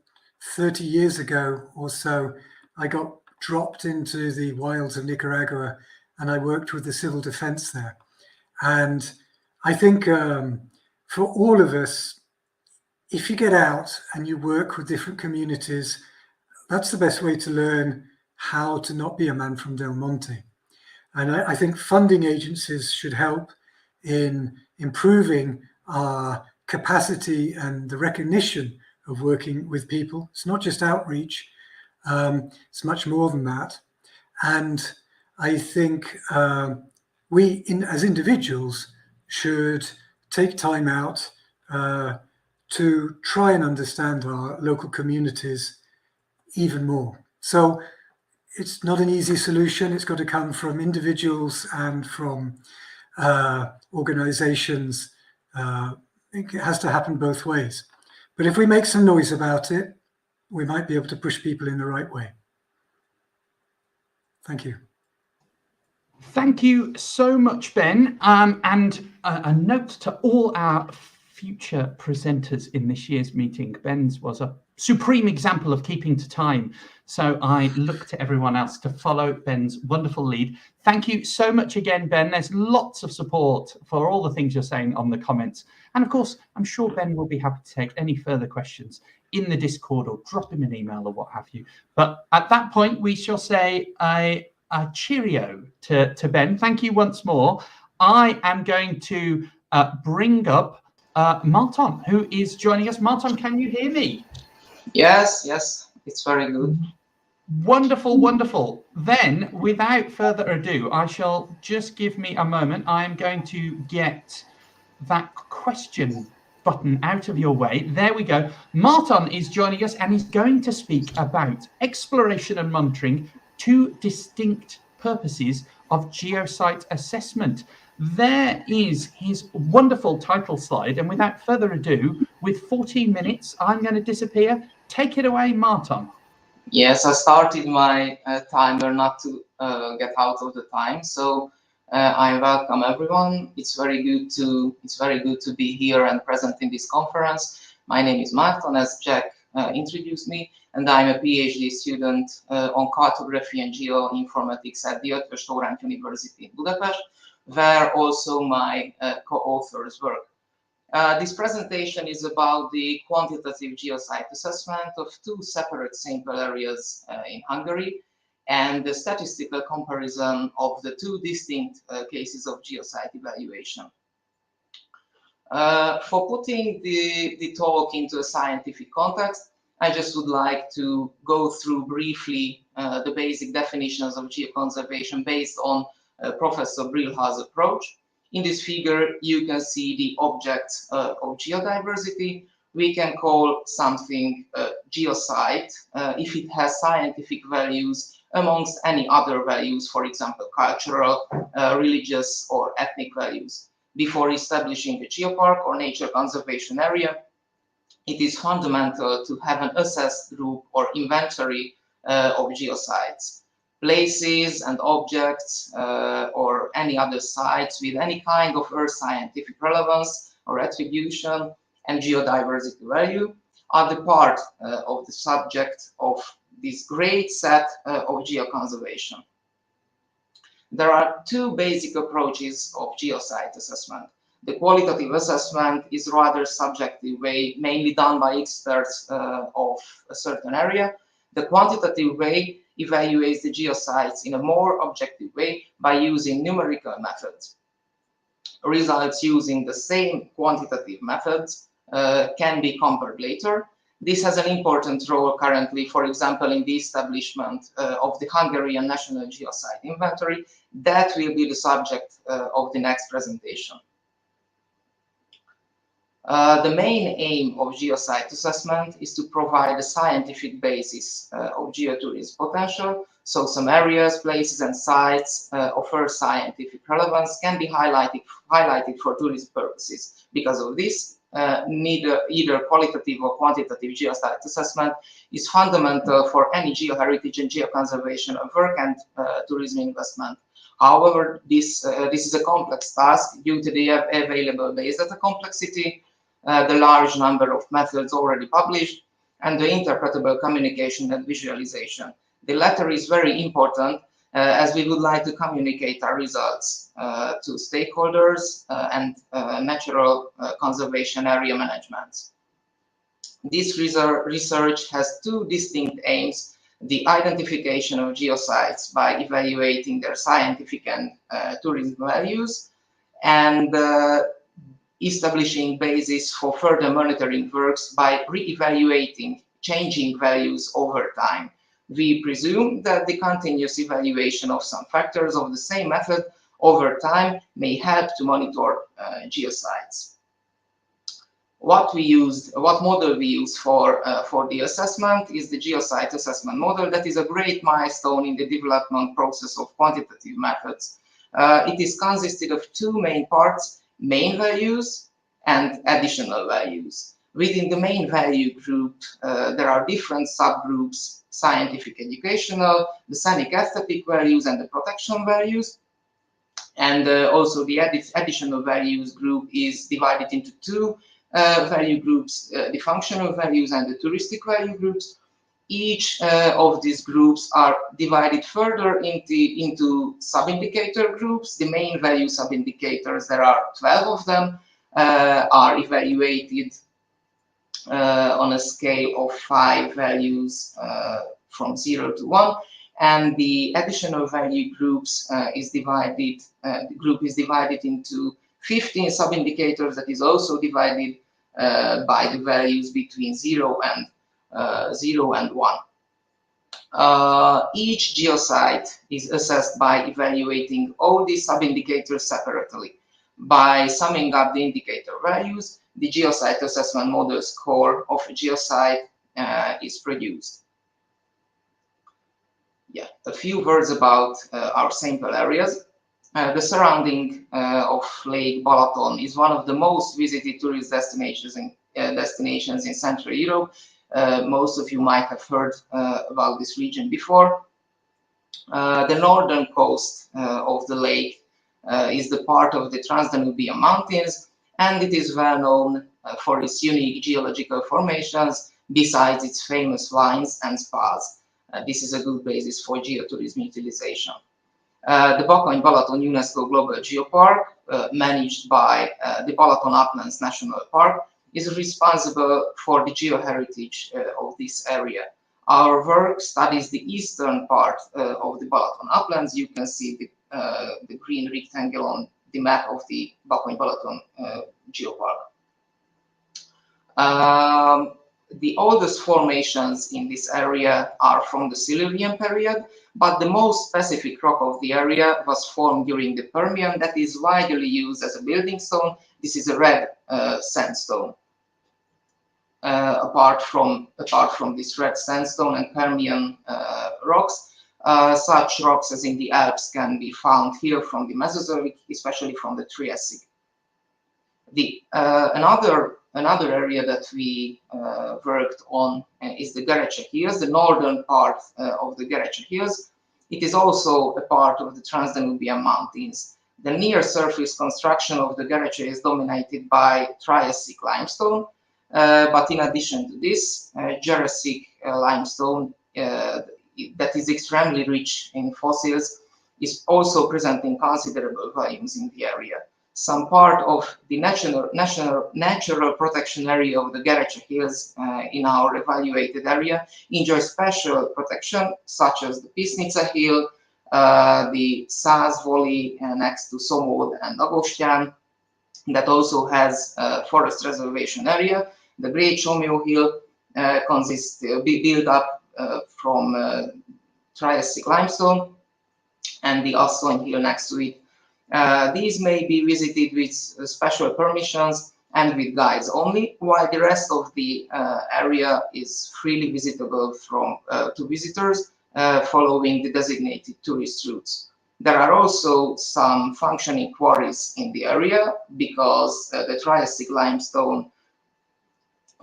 30 years ago or so, I got dropped into the wilds of Nicaragua and I worked with the civil defense there. And I think for all of us, if you get out and you work with different communities, that's the best way to learn how to not be a man from Del Monte. And I think funding agencies should help in improving our capacity and the recognition of working with people. It's not just outreach, it's much more than that. And I think we, as individuals, should take time out to try and understand our local communities even more. So it's not an easy solution. It's got to come from individuals and from organizations. It has to happen both ways. But if we make some noise about it, we might be able to push people in the right way. Thank you. Thank you so much, Ben. And a note to all our future presenters in this year's meeting. Ben's was a supreme example of keeping to time. So I look to everyone else to follow Ben's wonderful lead. Thank you so much again, Ben. There's lots of support for all the things you're saying on the comments. And of course, I'm sure Ben will be happy to take any further questions in the Discord or drop him an email or what have you. But at that point, we shall say a cheerio to Ben. Thank you once more. I am going to bring up Martin, who is joining us. Martin, can you hear me? Yes, it's very good. Wonderful, wonderful. Then, without further ado, I shall just give me a moment. I'm going to get that question button out of your way. There we go. Martin is joining us, and he's going to speak about exploration and monitoring, two distinct purposes of geosite assessment. There is his wonderful title slide, and without further ado, with 14 minutes, I'm going to disappear. Take it away, Martin. Yes, I started my timer not to get out of the time, so I welcome everyone. It's very good to be here and present in this conference. My name is Martin, as Jack introduced me, and I'm a PhD student on cartography and geoinformatics at the Eötvös Loránd University in Budapest, where also my co-authors work. This presentation is about the quantitative geosite assessment of two separate sample areas in Hungary and the statistical comparison of the two distinct cases of geosite evaluation. For putting the talk into a scientific context, I just would like to go through briefly the basic definitions of geoconservation based on Professor Brilha's approach. In this figure, you can see the objects of geodiversity. We can call something geosite if it has scientific values amongst any other values, for example, cultural, religious, or ethnic values. Before establishing a geopark or nature conservation area, it is fundamental to have an assessed group or inventory of geosites. Places and objects or any other sites with any kind of earth scientific relevance or attribution and geodiversity value are the part of the subject of this great set of geoconservation. There are two basic approaches of geosite assessment. The qualitative assessment is rather subjective way, mainly done by experts of a certain area. The quantitative way evaluates the geosites in a more objective way by using numerical methods. Results using the same quantitative methods can be compared later. This has an important role currently, for example, in the establishment of the Hungarian National Geosite Inventory. That will be the subject of the next presentation. The main aim of geosite assessment is to provide a scientific basis of geotourism potential. So some areas, places, and sites of Earth scientific relevance can be highlighted for tourism purposes. Because of this, either qualitative or quantitative geosite assessment is fundamental for any geoheritage and geoconservation work and tourism investment. However, this is a complex task due to the available base data complexity, the large number of methods already published, and the interpretable communication and visualization. The latter is very important as we would like to communicate our results to stakeholders and natural conservation area managements. This research has two distinct aims: the identification of geosites by evaluating their scientific and tourism values, and establishing basis for further monitoring works by re-evaluating changing values over time. We presume that the continuous evaluation of some factors of the same method over time may help to monitor geosites. What model we use for the assessment is the geosite assessment model. That is a great milestone in the development process of quantitative methods. It is consisted of two main parts: main values and additional values. Within the main value group, there are different subgroups: scientific, educational, the scenic aesthetic values, and the protection values. And also the additional values group is divided into two value groups, the functional values and the touristic value groups. Each of these groups are divided further into sub-indicator groups. The main value sub-indicators, there are 12 of them, are evaluated on a scale of 5 values from 0 to 1. And the additional value groups the group is divided into 15 sub-indicators that is also divided by the values between 0 and 1. Each geosite is assessed by evaluating all these sub-indicators separately. By summing up the indicator values, the geosite assessment model score of a geosite is produced. Yeah, a few words about our sample areas. The surrounding of Lake Balaton is one of the most visited tourist destinations in Central Europe. Most of you might have heard about this region before. The northern coast of the lake is the part of the Transdanubian Mountains, and it is well known for its unique geological formations, besides its famous wines and spas. This is a good basis for geotourism utilization. The Bakony-Balaton UNESCO Global Geopark, managed by the Balaton Uplands National Park, is responsible for the geoheritage of this area. Our work studies the eastern part of the Balaton Uplands. You can see the green rectangle on the map of the Bakony-Balaton Geopark. The oldest formations in this area are from the Silurian period, but the most specific rock of the area was formed during the Permian that is widely used as a building stone. This is a red sandstone. Apart from this red sandstone and Permian rocks, such rocks as in the Alps can be found here from the Mesozoic, especially from the Triassic. Another area that we worked on is the Gerecse Hills, the northern part of the Gerecse Hills. It is also a part of the Transdanubian Mountains. The near-surface construction of the Gerecse is dominated by Triassic limestone, but in addition to this, Jurassic limestone that is extremely rich in fossils is also present in considerable volumes in the area. Some part of the natural protection area of the Gerecse Hills in our evaluated area enjoy special protection, such as the Pisnica Hill, the Szász Valley next to Somod and Agostyán, that also has a forest reservation area. The Great Somlyó Hill built up from Triassic limestone, and the Asszony Hill next to it. These may be visited with special permissions and with guides only, while the rest of the area is freely visitable to visitors following the designated tourist routes. There are also some functioning quarries in the area because the Triassic limestone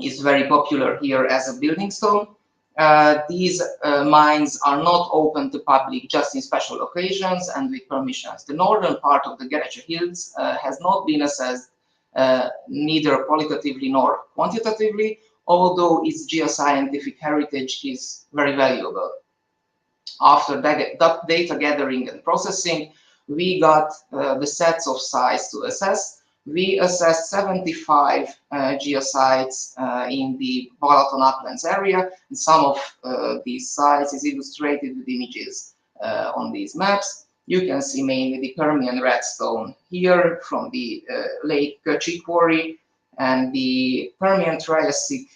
is very popular here as a building stone. These mines are not open to public just in special occasions and with permissions. The northern part of the Gerecse Hills has not been assessed neither qualitatively nor quantitatively, although its geoscientific heritage is very valuable. After data gathering and processing, we got the sets of sites to assess. We assessed 75 geosites in the Balaton Uplands area, and some of these sites is illustrated with images on these maps. You can see mainly the Permian redstone here from the Lake Köcsi quarry, and the Permian Triassic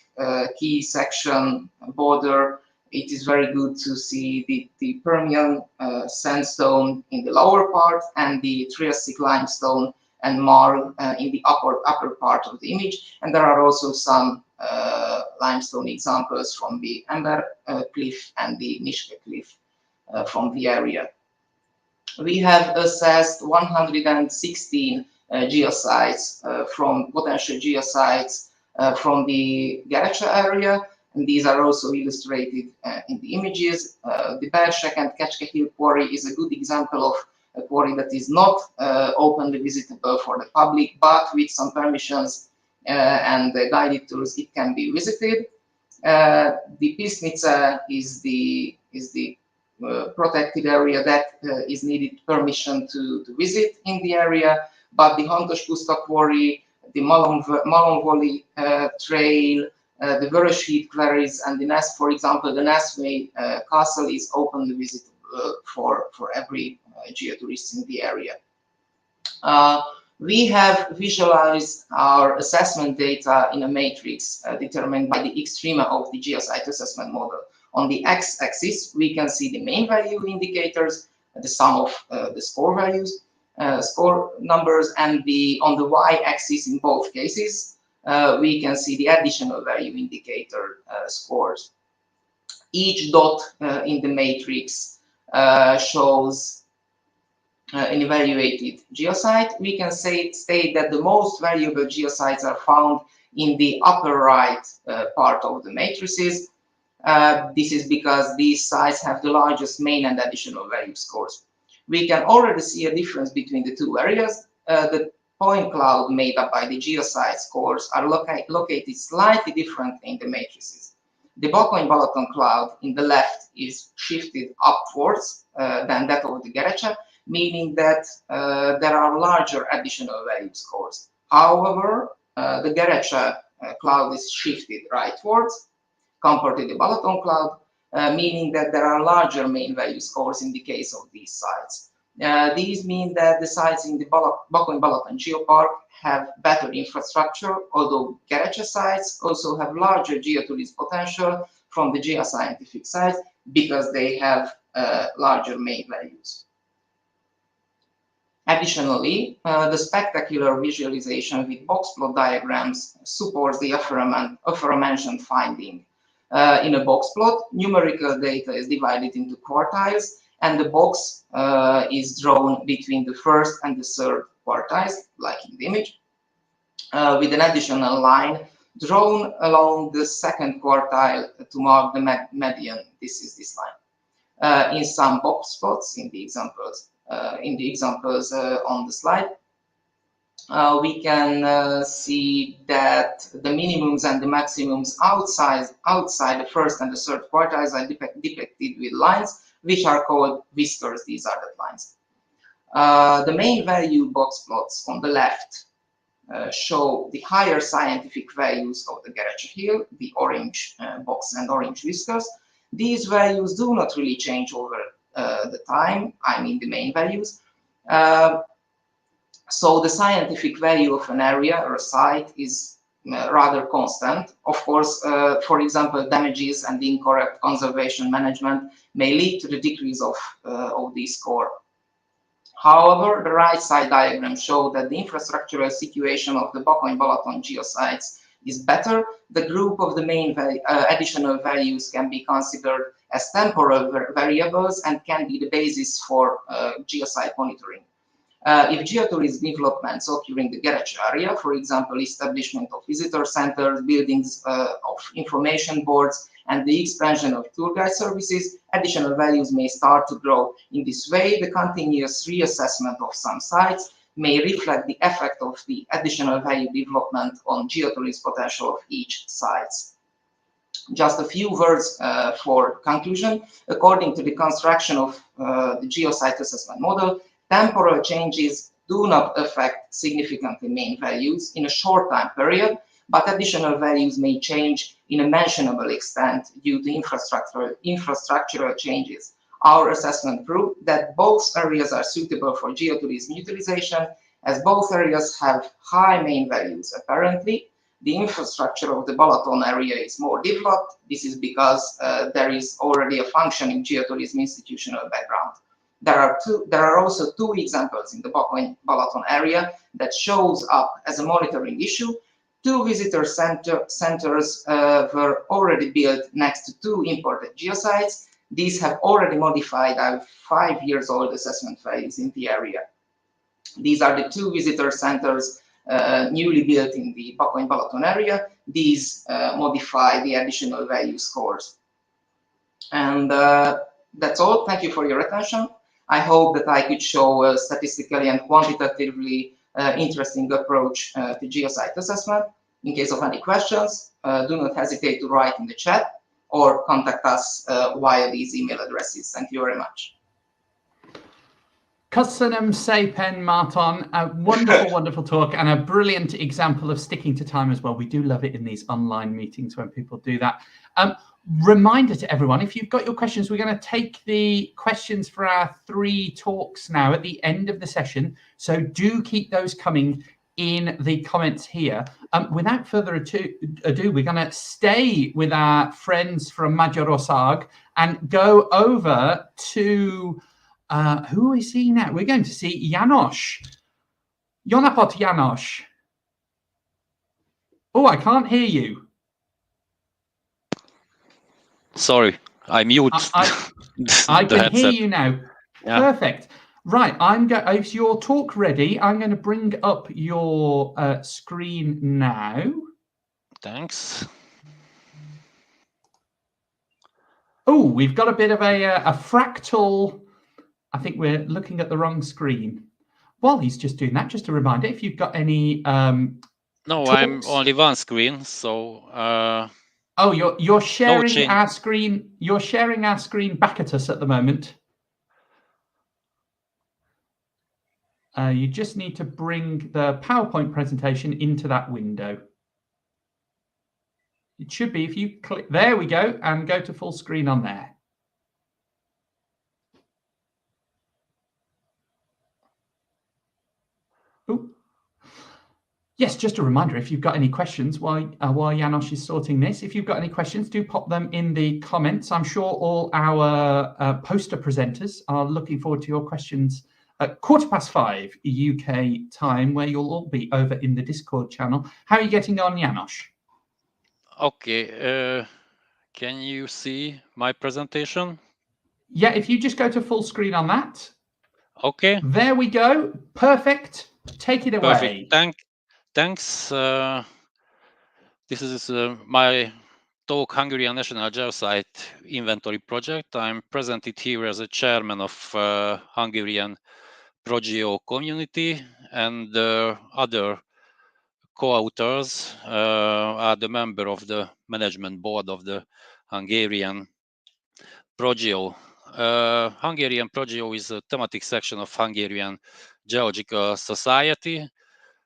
key section border. It is very good to see the Permian sandstone in the lower part and the Triassic limestone and marl in the upper part of the image. And there are also some limestone examples from the Ember Cliff and the Niske Cliff from the area. We have assessed 116 geosites from potential geosites from the Gerecse area, and these are also illustrated in the images. The Belzsek and Kecske Hill quarry is a good example of a quarry that is not openly visitable for the public, but with some permissions and guided tours, it can be visited. The Pisnice is the protected area that is needed permission to visit in the area, but the Hantos Puszta quarry, the Malomvoli trail, the Vöröshíd quarries, and the Nesz, for example, the Neszway castle is openly visitable for every geotourist in the area. We have visualized our assessment data in a matrix determined by the extrema of the geosite assessment model. On the x-axis, we can see the main value indicators, the sum of the score values, score numbers, and on the y-axis in both cases, we can see the additional value indicator scores. Each dot in the matrix shows an evaluated geosite. We can state that the most valuable geosites are found in the upper right part of the matrices. This is because these sites have the largest main and additional value scores. We can already see a difference between the two areas. The point cloud made up by the geosite scores are located slightly differently in the matrices. The Bakony-Balaton cloud in the left is shifted upwards than that of the Gerecse, meaning that there are larger additional value scores. However, the Gerecse cloud is shifted rightwards compared to the Balaton cloud, meaning that there are larger main value scores in the case of these sites. These mean that the sites in the Bakony-Balaton Geopark have better infrastructure, although Gerecse sites also have larger geotourist potential from the geoscientific sites because they have larger main values. Additionally, the spectacular visualization with box plot diagrams supports the aforementioned finding. In a box plot, numerical data is divided into quartiles, and the box is drawn between the first and the third quartiles, like in the image, with an additional line drawn along the second quartile to mark the median. This is this line. In some box plots, in the examples on the slide, we can see that the minimums and the maximums outside the first and the third quartiles are depicted with lines, which are called whiskers. These are the lines. The main value box plots on the left show the higher scientific values of the Gerecse hill, the orange box and orange whiskers. These values do not really change over the time, I mean the main values. So the scientific value of an area or a site is rather constant. Of course, for example, damages and incorrect conservation management may lead to the decrease of the score. However, the right side diagram shows that the infrastructural situation of the Bakony-Balaton geosites is better. The group of the main additional values can be considered as temporal variables and can be the basis for geosite monitoring. If geotourism developments occur in the Gerecse area, for example, establishment of visitor centers, buildings of information boards, and the expansion of tour guide services, additional values may start to grow. In this way, the continuous reassessment of some sites may reflect the effect of the additional value development on geotourism potential of each site. Just a few words for conclusion. According to the construction of the geosite assessment model, temporal changes do not affect significantly main values in a short time period, but additional values may change in a mentionable extent due to infrastructural changes. Our assessment proved that both areas are suitable for geotourism utilization, as both areas have high main values. Apparently, the infrastructure of the Balaton area is more developed. This is because there is already a functioning geotourism institutional background. There are also two examples in the Bakony-Balaton area that shows up as a monitoring issue. Two visitor centers were already built next to two imported geosites. These have already modified our 5-year-old assessment values in the area. These are the two visitor centers newly built in the Bakony-Balaton area. These modify the additional value scores. And that's all. Thank you for your attention. I hope that I could show a statistically and quantitatively interesting approach to geosite assessment. In case of any questions, do not hesitate to write in the chat or contact us via these email addresses. Thank you very much. Köszönöm szépen, Martin. A wonderful, wonderful talk and a brilliant example of sticking to time as well. We do love it in these online meetings when people do that. Reminder to everyone, if you've got your questions, we're going to take the questions for our 3 talks now at the end of the session. So do keep those coming in the comments here. Without further ado, we're going to stay with our friends from Magyarország and go over to who is he now? We're going to see János. Jó napot, János. Oh, I can't hear you. Sorry, I mute. I can hear you now. Yeah. Perfect. Right, is your talk ready? I'm going to bring up your screen now. Thanks. Oh, we've got a bit of a fractal. I think we're looking at the wrong screen. While he's just doing that, just a reminder, if you've got any no, talks, I'm only one screen, so oh, you're sharing no our screen. You're sharing our screen back at us at the moment. You just need to bring the PowerPoint presentation into that window. It should be if you click, there we go, and go to full screen on there. Ooh. Yes, just a reminder, if you've got any questions while János is sorting this, if you've got any questions, do pop them in the comments. I'm sure all our poster presenters are looking forward to your questions at 5:15 UK time, where you'll all be over in the Discord channel. How are you getting on, János? Okay, can you see my presentation? Yeah, if you just go to full screen on that. Okay. There we go. Perfect. Take it away. Perfect. Thanks. This is my talk, Hungarian National Geosite Inventory Project. I'm presented here as a chairman of Hungarian ProGeo community, and other co-authors are the member of the management board of the Hungarian ProGeo. Hungarian ProGeo is a thematic section of Hungarian Geological Society.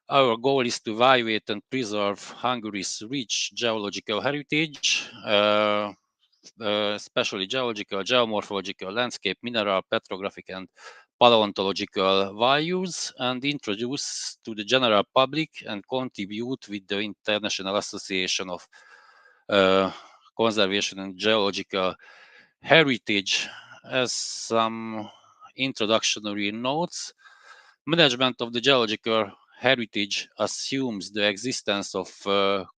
Our goal is to evaluate and preserve Hungary's rich geological heritage, especially geological, geomorphological, landscape, mineral, petrographic, and paleontological values, and introduce to the general public and contribute with the International Association of Conservation and Geological Heritage. As some introductory notes, management of the geological heritage assumes the existence of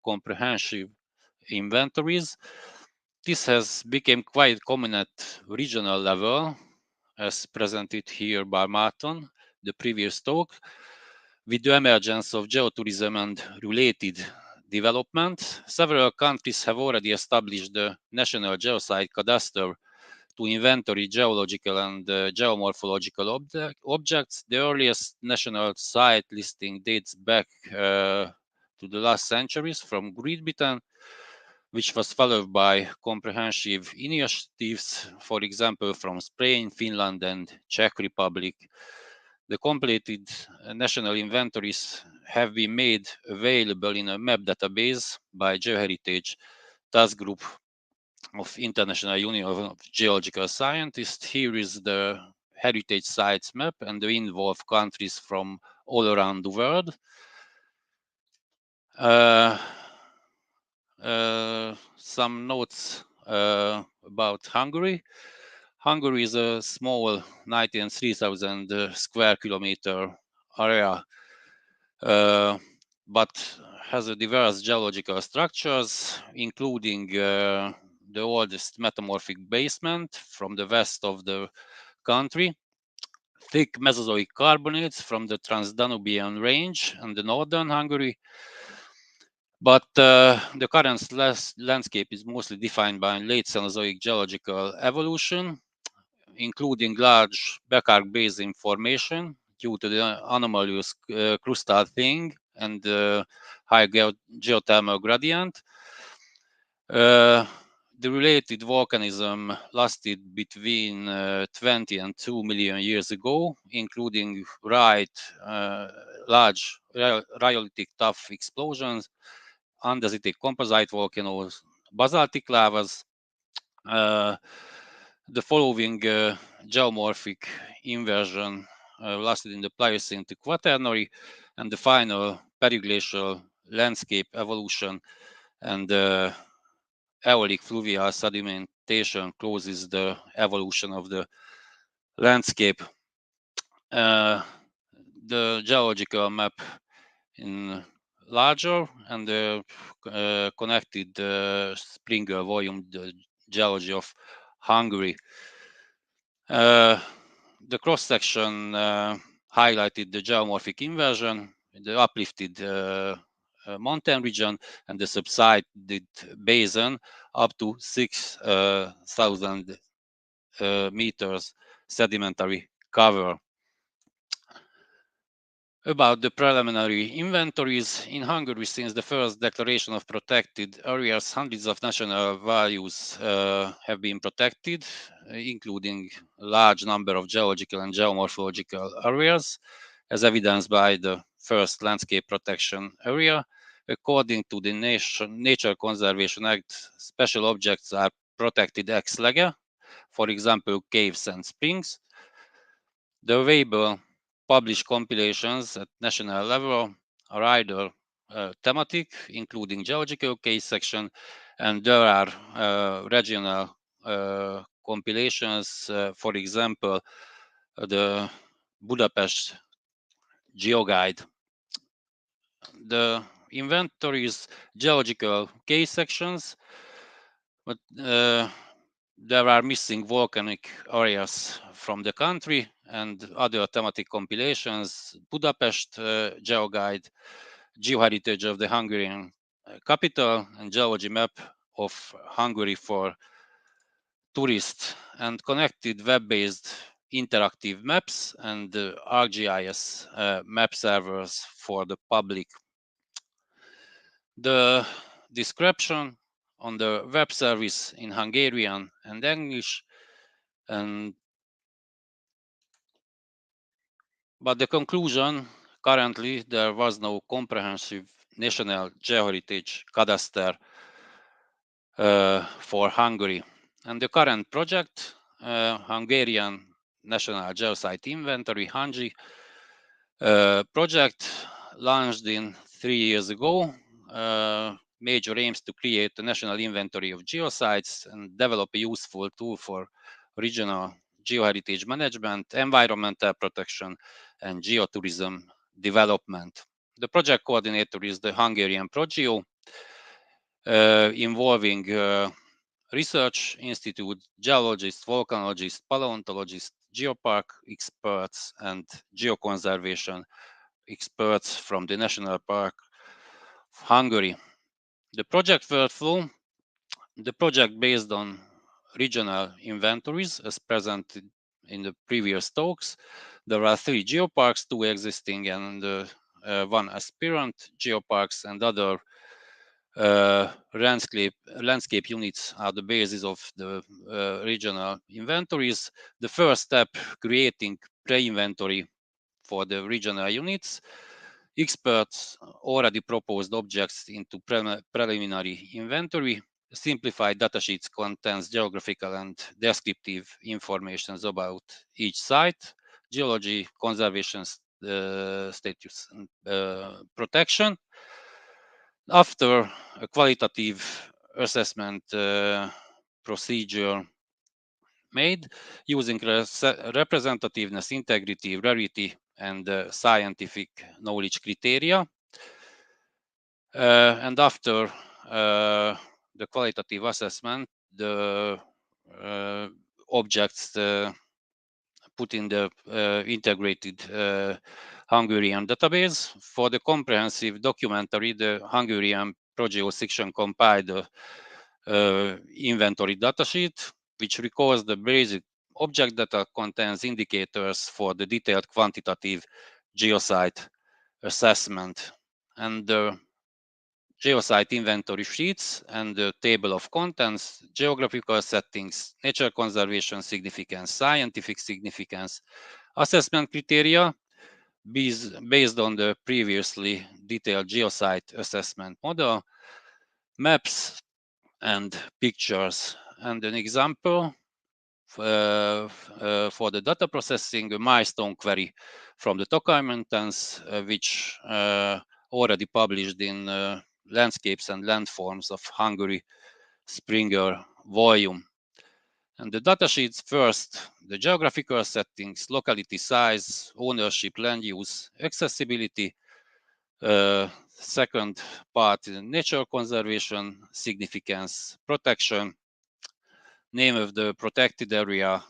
comprehensive inventories. This has become quite common at regional level, as presented here by Martin, the previous talk, with the emergence of geotourism and related development. Several countries have already established the National Geosite Cadastre to inventory geological and geomorphological objects. The earliest national site listing dates back to the last centuries from Great Britain, which was followed by comprehensive initiatives, for example, from Spain, Finland, and Czech Republic. The completed national inventories have been made available in a map database by Geoheritage Task Group of International Union of Geological Scientists. Here is the heritage sites map and the involved countries from all around the world. Some notes about Hungary. Hungary is a small 93,000 square kilometer area, but has a diverse geological structures, including the oldest metamorphic basement from the west of the country, thick Mesozoic carbonates from the Transdanubian range and the northern Hungary. But the current landscape is mostly defined by late Cenozoic geological evolution. including large back-arc basin formation due to the anomalous crustal thing and high geothermal gradient. The related volcanism lasted between 20 and 2 million years ago, including large rhyolitic tuff explosions, andesitic composite volcanoes, basaltic lavas. The following geomorphic inversion lasted in the Pliocene to Quaternary, and the final periglacial landscape evolution and aeolic fluvial sedimentation closes the evolution of the landscape. The geological map in larger and connected Springer volume, the geology of Hungary. The cross-section highlighted the geomorphic inversion, the uplifted mountain region, and the subsided basin up to 6,000 meters sedimentary cover. About the preliminary inventories, in Hungary, since the first declaration of protected areas, hundreds of national values have been protected, including a large number of geological and geomorphological areas, as evidenced by the first landscape protection area. According to the Nature Conservation Act, special objects are protected ex lege, for example, caves and springs. The available published compilations at national level are either thematic, including geological case section, and there are regional compilations, for example, the Budapest GeoGuide. The inventory's geological case sections, but there are missing volcanic areas from the country and other thematic compilations, Budapest GeoGuide, Geoheritage of the Hungarian capital, and geology map of Hungary for tourists, and connected web-based interactive maps and ArcGIS map servers for the public. The description on the web service in Hungarian and English, but the conclusion, currently there was no comprehensive national geoheritage cadastre for Hungary. And the current project, Hungarian National Geosite Inventory, HANGI project, launched 3 years ago, major aims to create a national inventory of geosites and develop a useful tool for regional geoheritage management, environmental protection, and geotourism development. The project coordinator is the Hungarian ProGeo, involving research institute, geologists, volcanologists, paleontologists, geopark experts, and geoconservation experts from the National Park of Hungary. The project workflow, the project based on regional inventories as presented in the previous talks. There are 3 geoparks, 2 existing and 1 aspirant geoparks, and other landscape units are the basis of the regional inventories. The first step, creating pre-inventory for the regional units. Experts already proposed objects into preliminary inventory. Simplified datasheets contains geographical and descriptive information about each site, geology, conservation status, and protection. After a qualitative assessment procedure made using representativeness, integrity, rarity, and scientific knowledge criteria. And after the qualitative assessment, the objects put in the integrated Hungarian database. For the comprehensive documentary, the Hungarian ProGeo section compiled the inventory datasheet, which records the basic object data contains indicators for the detailed quantitative geosite assessment, and the geosite inventory sheets and the table of contents, geographical settings, nature conservation significance, scientific significance, assessment criteria based on the previously detailed geosite assessment model, maps and pictures. And an example for the data processing, a milestone query from the Inhabitants, which already published in Landscapes and Landforms of Hungary Springer volume. And the datasheets: first, the geographical settings, locality size, ownership, land use, accessibility. Second part, nature conservation, significance, protection, name of the protected area,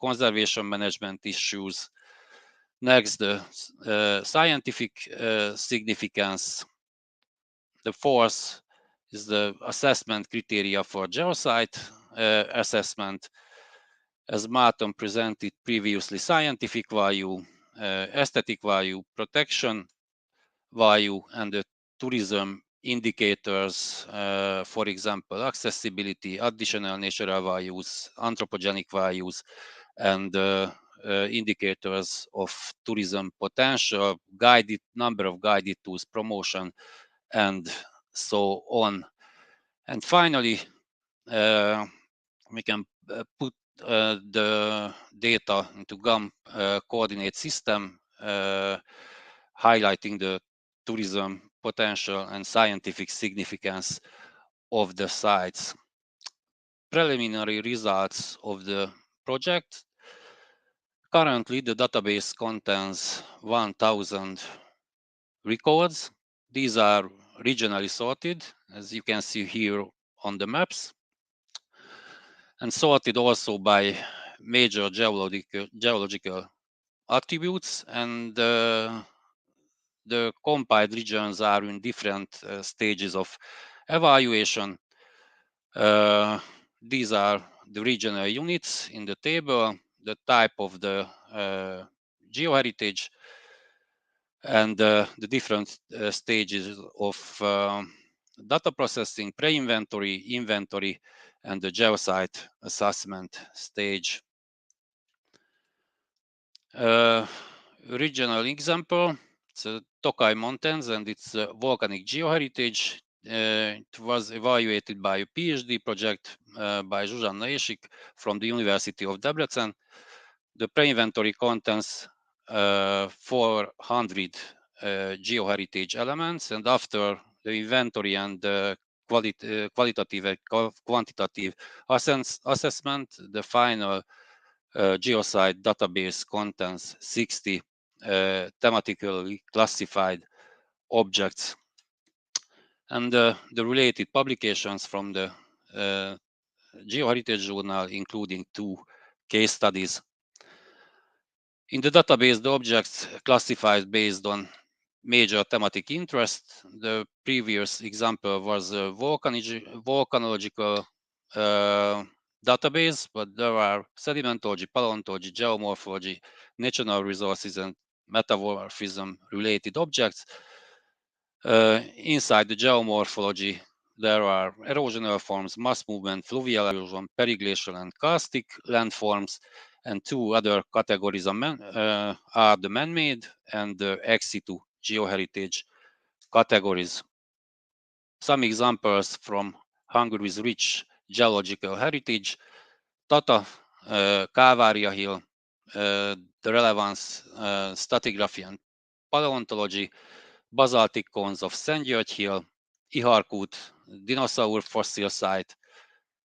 conservation management issues. Next, the scientific significance. The fourth is the assessment criteria for geosite assessment. As Martin presented previously, scientific value, aesthetic value, protection value, and the tourism indicators, for example, accessibility, additional natural values, anthropogenic values, and indicators of tourism potential, guided number of guided tours, promotion, and so on. And finally, we can put the data into GAM coordinate system, highlighting the tourism potential and scientific significance of the sites. Preliminary results of the project. Currently, the database contains 1,000 records. These are regionally sorted, as you can see here on the maps, and sorted also by major geological attributes, and the compiled regions are in different stages of evaluation. These are the regional units in the table, the type of the geoheritage, and the different stages of data processing, pre-inventory, inventory, and the geosite assessment stage. Regional example, it's Tokaj Mountains and its volcanic geoheritage. It was evaluated by a PhD project by Zsuzsanna Ésik from the University of Debrecen. The pre-inventory contains 400 geoheritage elements, and after the inventory and qualitative and quantitative assessment, the final geosite database contains 60 thematically classified objects. And the related publications from the Geoheritage Journal, including 2 case studies. In the database, the objects classified based on major thematic interest. The previous example was a volcanological database, but there are sedimentology, paleontology, geomorphology, natural resources, and metamorphism related objects. Inside the geomorphology, there are erosional forms, mass movement, fluvial erosion, periglacial and karstic landforms, and 2 other categories are the man-made and the ex situ geoheritage categories. Some examples from Hungary's rich geological heritage: Tata, Kalvária Hill, the relevance, stratigraphy and paleontology, basaltic cones of Szentgyörgy Hill, Iharkut, dinosaur fossil site,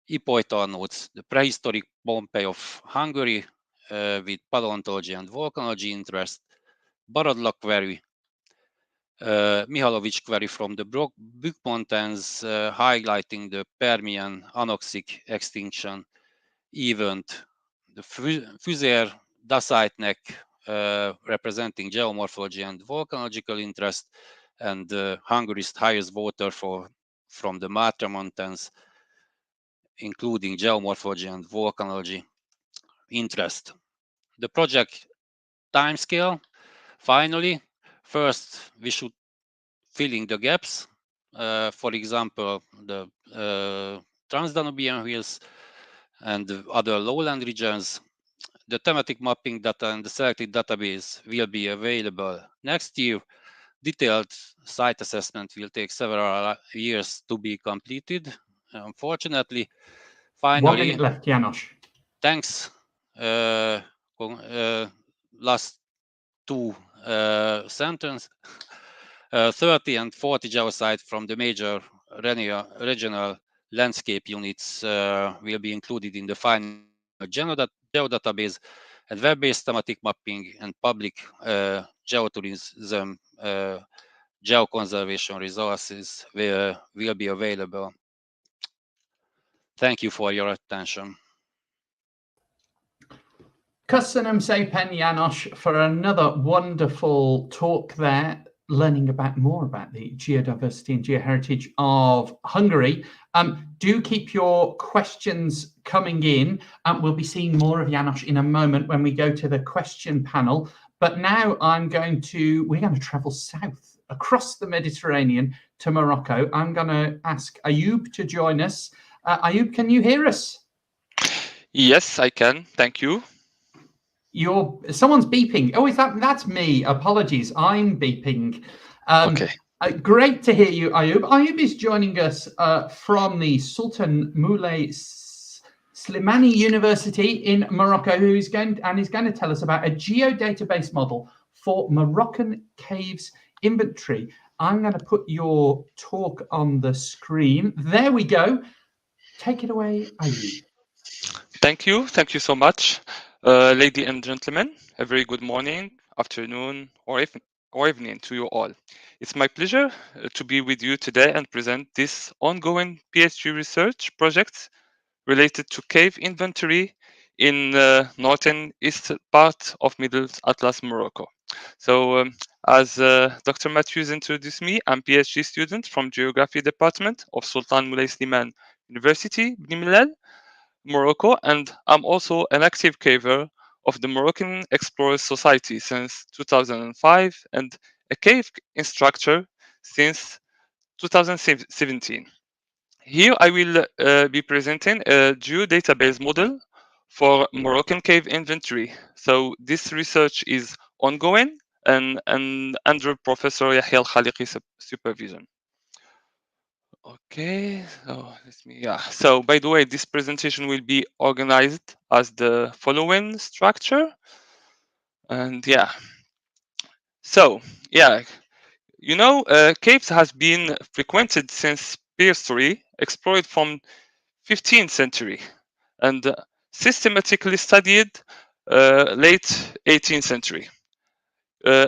Ipolytar nodes, the prehistoric Pompeii of Hungary with paleontology and volcanology interest, Baradla quarry, Mihalowicz quarry from the Bükk Mountains, highlighting the Permian anoxic extinction event, the Füzer dacite neck, representing geomorphology and volcanological interest, and Hungary's highest waterfall from the Mátra Mountains, including geomorphology and volcanology. interest. The project timescale, finally, first we should filling the gaps. For example, the Transdanubian hills and the other lowland regions. The thematic mapping data and the selected database will be available next year. Detailed site assessment will take several years to be completed. Unfortunately, 1 minute finally, left, Janos. thanks. Last two sentences. 30 and 40 geosites from the major regional landscape units will be included in the final geodatabase, and web-based thematic mapping and public geotourism geoconservation resources will be available. Thank you for your attention. Köszönöm szépen, Janos, for another wonderful talk there, learning more about the geodiversity and geoheritage of Hungary. Do keep your questions coming in. We'll be seeing more of Janos in a moment when we go to the question panel. But now we're going to travel south across the Mediterranean to Morocco. I'm going to ask Ayub to join us. Ayub, can you hear us? Yes, I can. Thank you. Someone's beeping. Oh, that's me? Apologies, I'm beeping. Okay. Great to hear you, Ayub. Ayub is joining us from the Sultan Moulay Slimani University in Morocco, who is going to tell us about a geodatabase model for Moroccan caves inventory. I'm going to put your talk on the screen. There we go. Take it away, Ayub. Thank you. Thank you so much. Ladies and gentlemen, a very good morning, afternoon, or evening to you all. It's my pleasure to be with you today and present this ongoing PhD research project related to cave inventory in northern east part of Middle Atlas, Morocco. So, as Dr. Matthews introduced me, I'm PhD student from Geography Department of Sultan Moulay Slimane University, Bni Mellal, Morocco, and I'm also an active caver of the Moroccan Explorers Society since 2005 and a cave instructor since 2017. Here I will be presenting a geodatabase model for Moroccan cave inventory. So this research is ongoing and under Professor Yahya Al-Khaliqi's supervision. Okay, so by the way, this presentation will be organized as the following structure. And caves has been frequented since prehistory, explored from 15th century, and systematically studied late 18th century.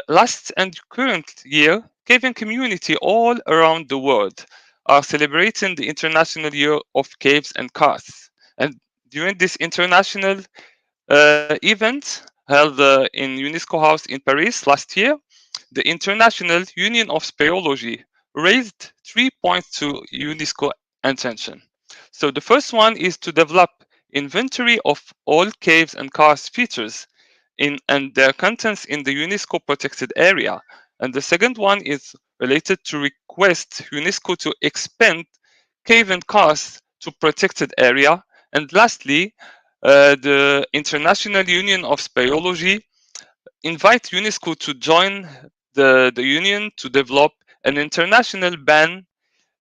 Last and current year, caving community all around the world are celebrating the International Year of Caves and Karsts. And during this international event held in UNESCO House in Paris last year, the International Union of Speleology raised 3 points to UNESCO attention. So the first one is to develop inventory of all caves and karst features and their contents in the UNESCO protected area. And the second one is related to request UNESCO to expand cave and karst to protected area. And lastly, the International Union of Speleology invite UNESCO to join the union to develop an international ban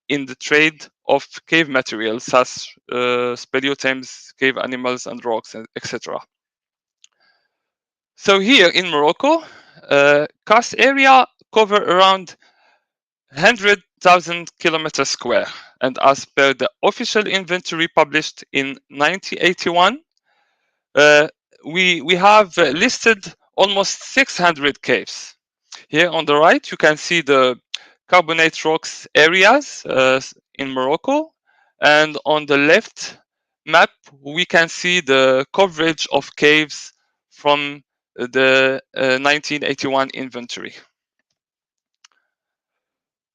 in the trade of cave materials such speleothems, cave animals and rocks, etc. So here in Morocco, karst area cover around 100,000 kilometers square, and as per the official inventory published in 1981, we have listed almost 600 caves. Here on the right, you can see the carbonate rocks areas in Morocco, and on the left map, we can see the coverage of caves from the 1981 inventory.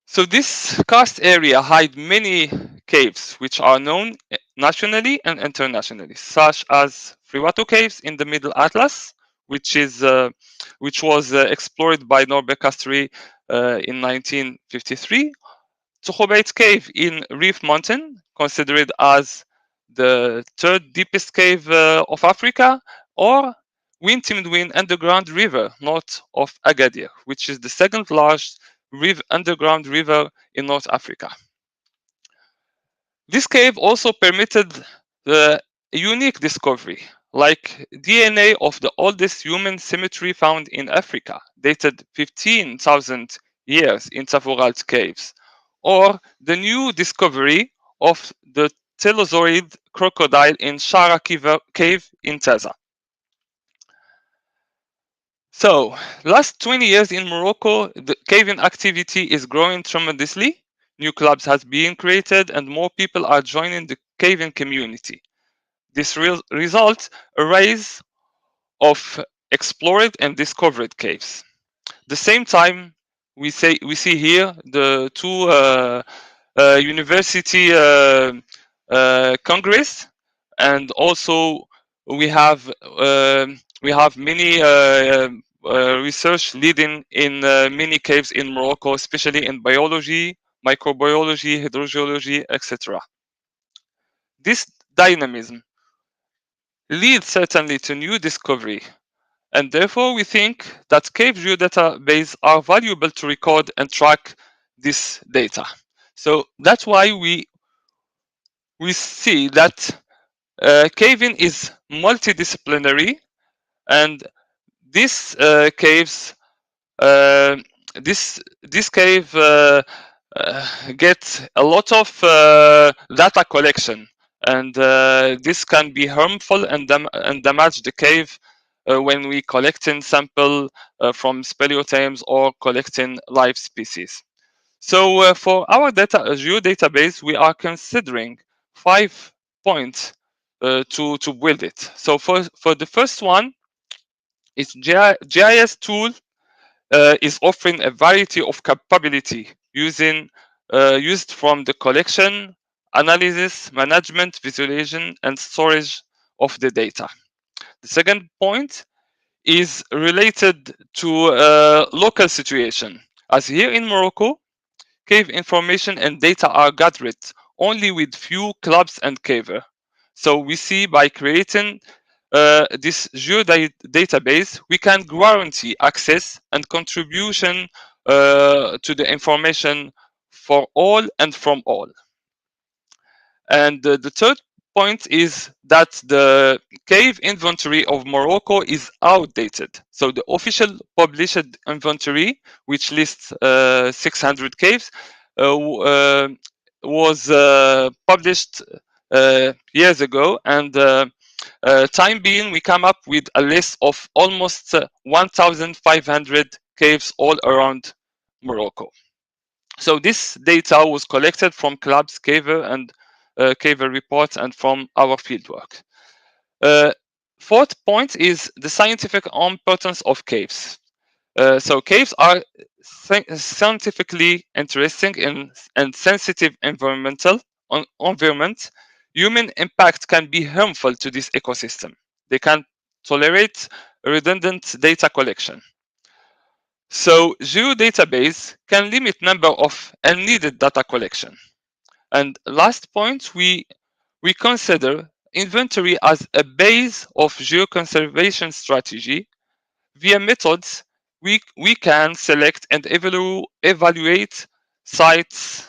So this karst area hides many caves which are known nationally and internationally, such as Friwato caves in the Middle Atlas, which was explored by Norbert Castry in 1953. Tsohobeit Cave in Reef Mountain, considered as the third deepest cave of Africa, or Wintimdwin Underground River north of Agadir, which is the second largest underground river in North Africa. This cave also permitted the unique discovery, like DNA of the oldest human cemetery found in Africa, dated 15,000 years in Tafuralt caves, or the new discovery of the telosaurid crocodile in Shara cave in Taza. So, last 20 years in Morocco, the caving activity is growing tremendously. New clubs have been created and more people are joining the caving community. This results a rise of explored and discovered caves. At the same time, we see here the two university congress, and also we have many research leading in many caves in Morocco, especially in biology, microbiology, hydrogeology, etc. This dynamism leads certainly to new discovery, and therefore we think that cave geodatabases are valuable to record and track this data. So that's why we see that caving is multidisciplinary, and this caves this cave gets a lot of data collection, and this can be harmful and damage the cave when we collecting sample from speleothems or collecting live species. So for our geodatabase, we are considering 5 points to build it. So for the first one, its GIS tool is offering a variety of capability used from the collection, analysis, management, visualization, and storage of the data. The second point is related to local situation. As here in Morocco, cave information and data are gathered only with few clubs and caver. So we see by creating this geodatabase, we can guarantee access and contribution to the information for all and from all. And the third point is that the cave inventory of Morocco is outdated. So the official published inventory, which lists 600 caves, was published years ago, and time being, we come up with a list of almost 1,500 caves all around Morocco. So this data was collected from clubs, caver, and caver reports, and from our fieldwork. Fourth point is the scientific importance of caves. So caves are scientifically interesting and sensitive environment. Human impact can be harmful to this ecosystem. They can tolerate redundant data collection. So geodatabase can limit number of unneeded data collection. And last point, we consider inventory as a base of geoconservation strategy. Via methods, we can select and evaluate sites.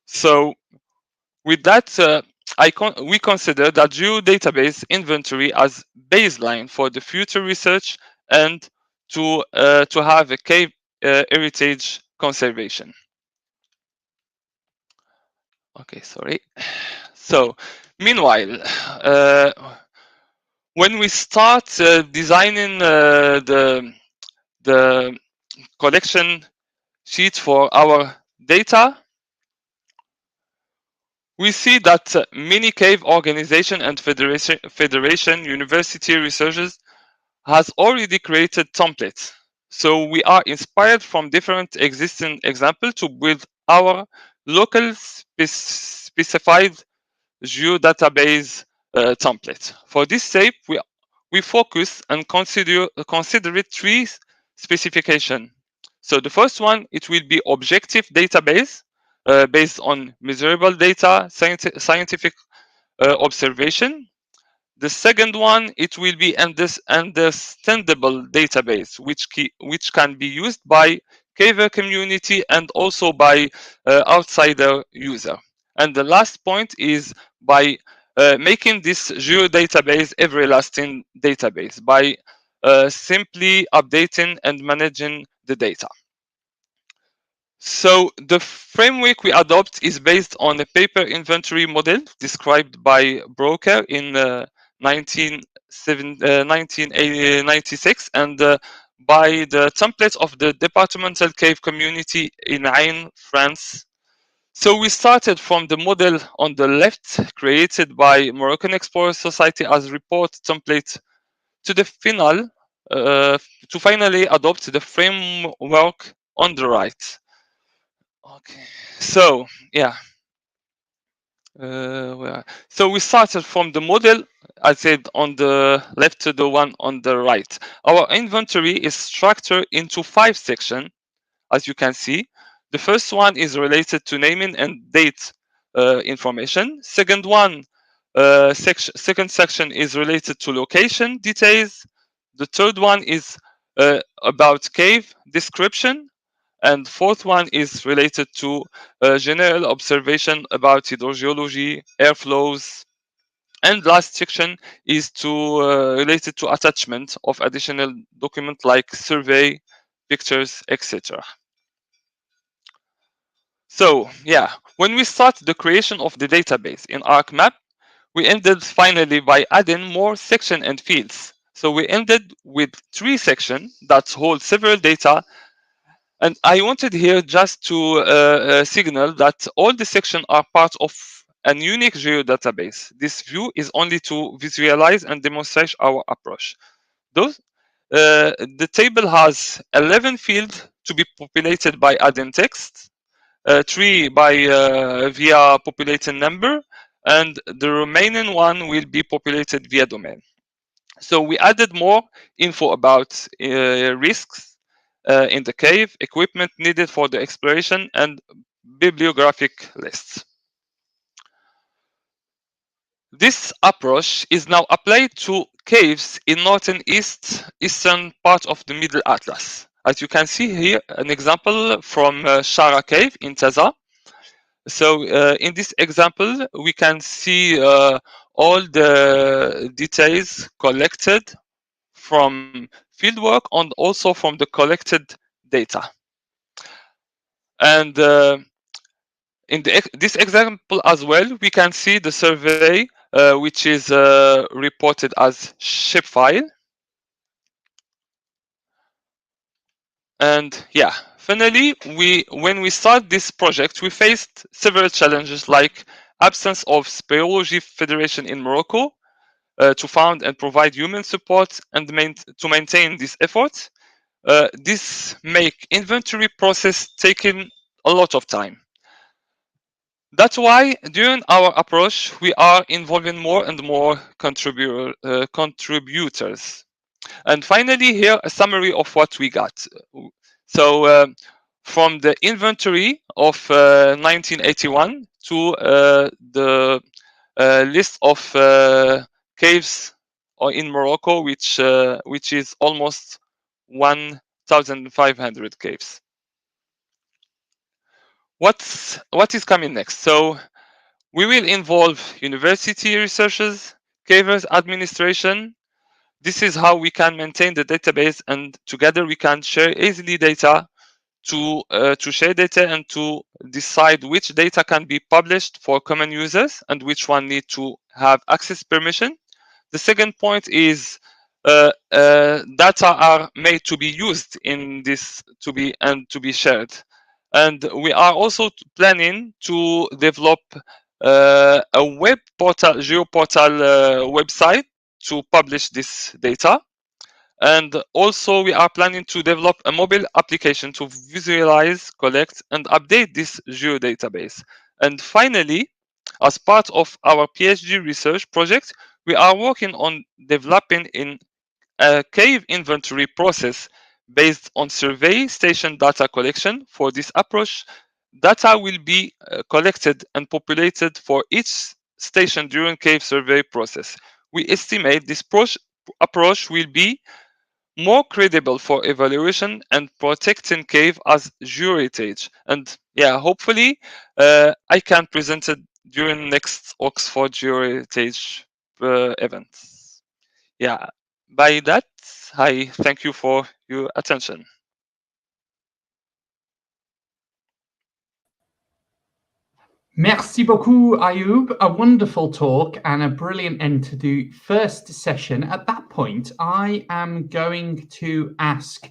So with that, we consider that geodatabase inventory as baseline for the future research and to have a cave heritage conservation. Okay, sorry. So, meanwhile, when we start designing the collection sheet for our data, we see that many cave organization and federation university researchers has already created templates. So we are inspired from different existing examples to build our local specified geodatabase template. For this step, we focus and consider it three specification. So the first one, it will be objective database based on measurable data, scientific observation. The second one, it will be understandable database, which can be used by caver community and also by outsider user. And the last point is by making this geodatabase everlasting database by simply updating and managing the data. So the framework we adopt is based on a paper inventory model described by Broker in 1996 and by the template of the departmental cave community in Ain, France. So we started from the model on the left, created by Moroccan Explorers Society as report template, to the final, to finally adopt the framework on the right. Okay, so yeah. So we started from the model, I said, on the left to the one on the right. Our inventory is structured into 5 sections, as you can see. The first one is related to naming and date information. Second section is related to location details. The third one is about cave description. And fourth one is related to general observation about hydrogeology, airflows. And last section is related to attachment of additional document like survey, pictures, etc. So yeah, when we start the creation of the database in ArcMap, we ended finally by adding more sections and fields. So we ended with 3 sections that hold several data. And I wanted here just to signal that all the sections are part of a unique geodatabase. This view is only to visualize and demonstrate our approach. The table has 11 fields to be populated by adding text, 3 by via populating number, and the remaining one will be populated via domain. So we added more info about risks in the cave, equipment needed for the exploration, and bibliographic lists. This approach is now applied to caves in northern eastern part of the Middle Atlas. As you can see here, an example from Shara Cave in Taza. So in this example, we can see all the details collected from fieldwork and also from the collected data. And in this example as well, we can see the survey, which is reported as shapefile. And yeah, finally, when we start this project, we faced several challenges like absence of Speleology Federation in Morocco to found and provide human support and to maintain this effort. This make inventory process taking a lot of time. That's why during our approach, we are involving more and more contributors. And finally, here a summary of what we got. So from the inventory of 1981 to the list of caves in Morocco, which is almost 1,500 caves. What is coming next? So we will involve university researchers, cavers administration. This is how we can maintain the database, and together we can share easily data to share data and to decide which data can be published for common users and which one need to have access permission. The second point is data are made to be used in this to be shared. And we are also planning to develop a web portal, geoportal website to publish this data. And also we are planning to develop a mobile application to visualize, collect, and update this geodatabase. And finally, As part of our PhD research project, we are working on developing a cave inventory process based on survey station data collection. For this approach, data will be collected and populated for each station during cave survey process. We estimate this approach will be more credible for evaluation and protecting cave as geoheritage. And yeah, hopefully I can present it during next Oxford Geoheritage event. Yeah, by that, I thank you for your attention. Merci beaucoup, Ayub. A wonderful talk and a brilliant end to the first session. At that point, I am going to ask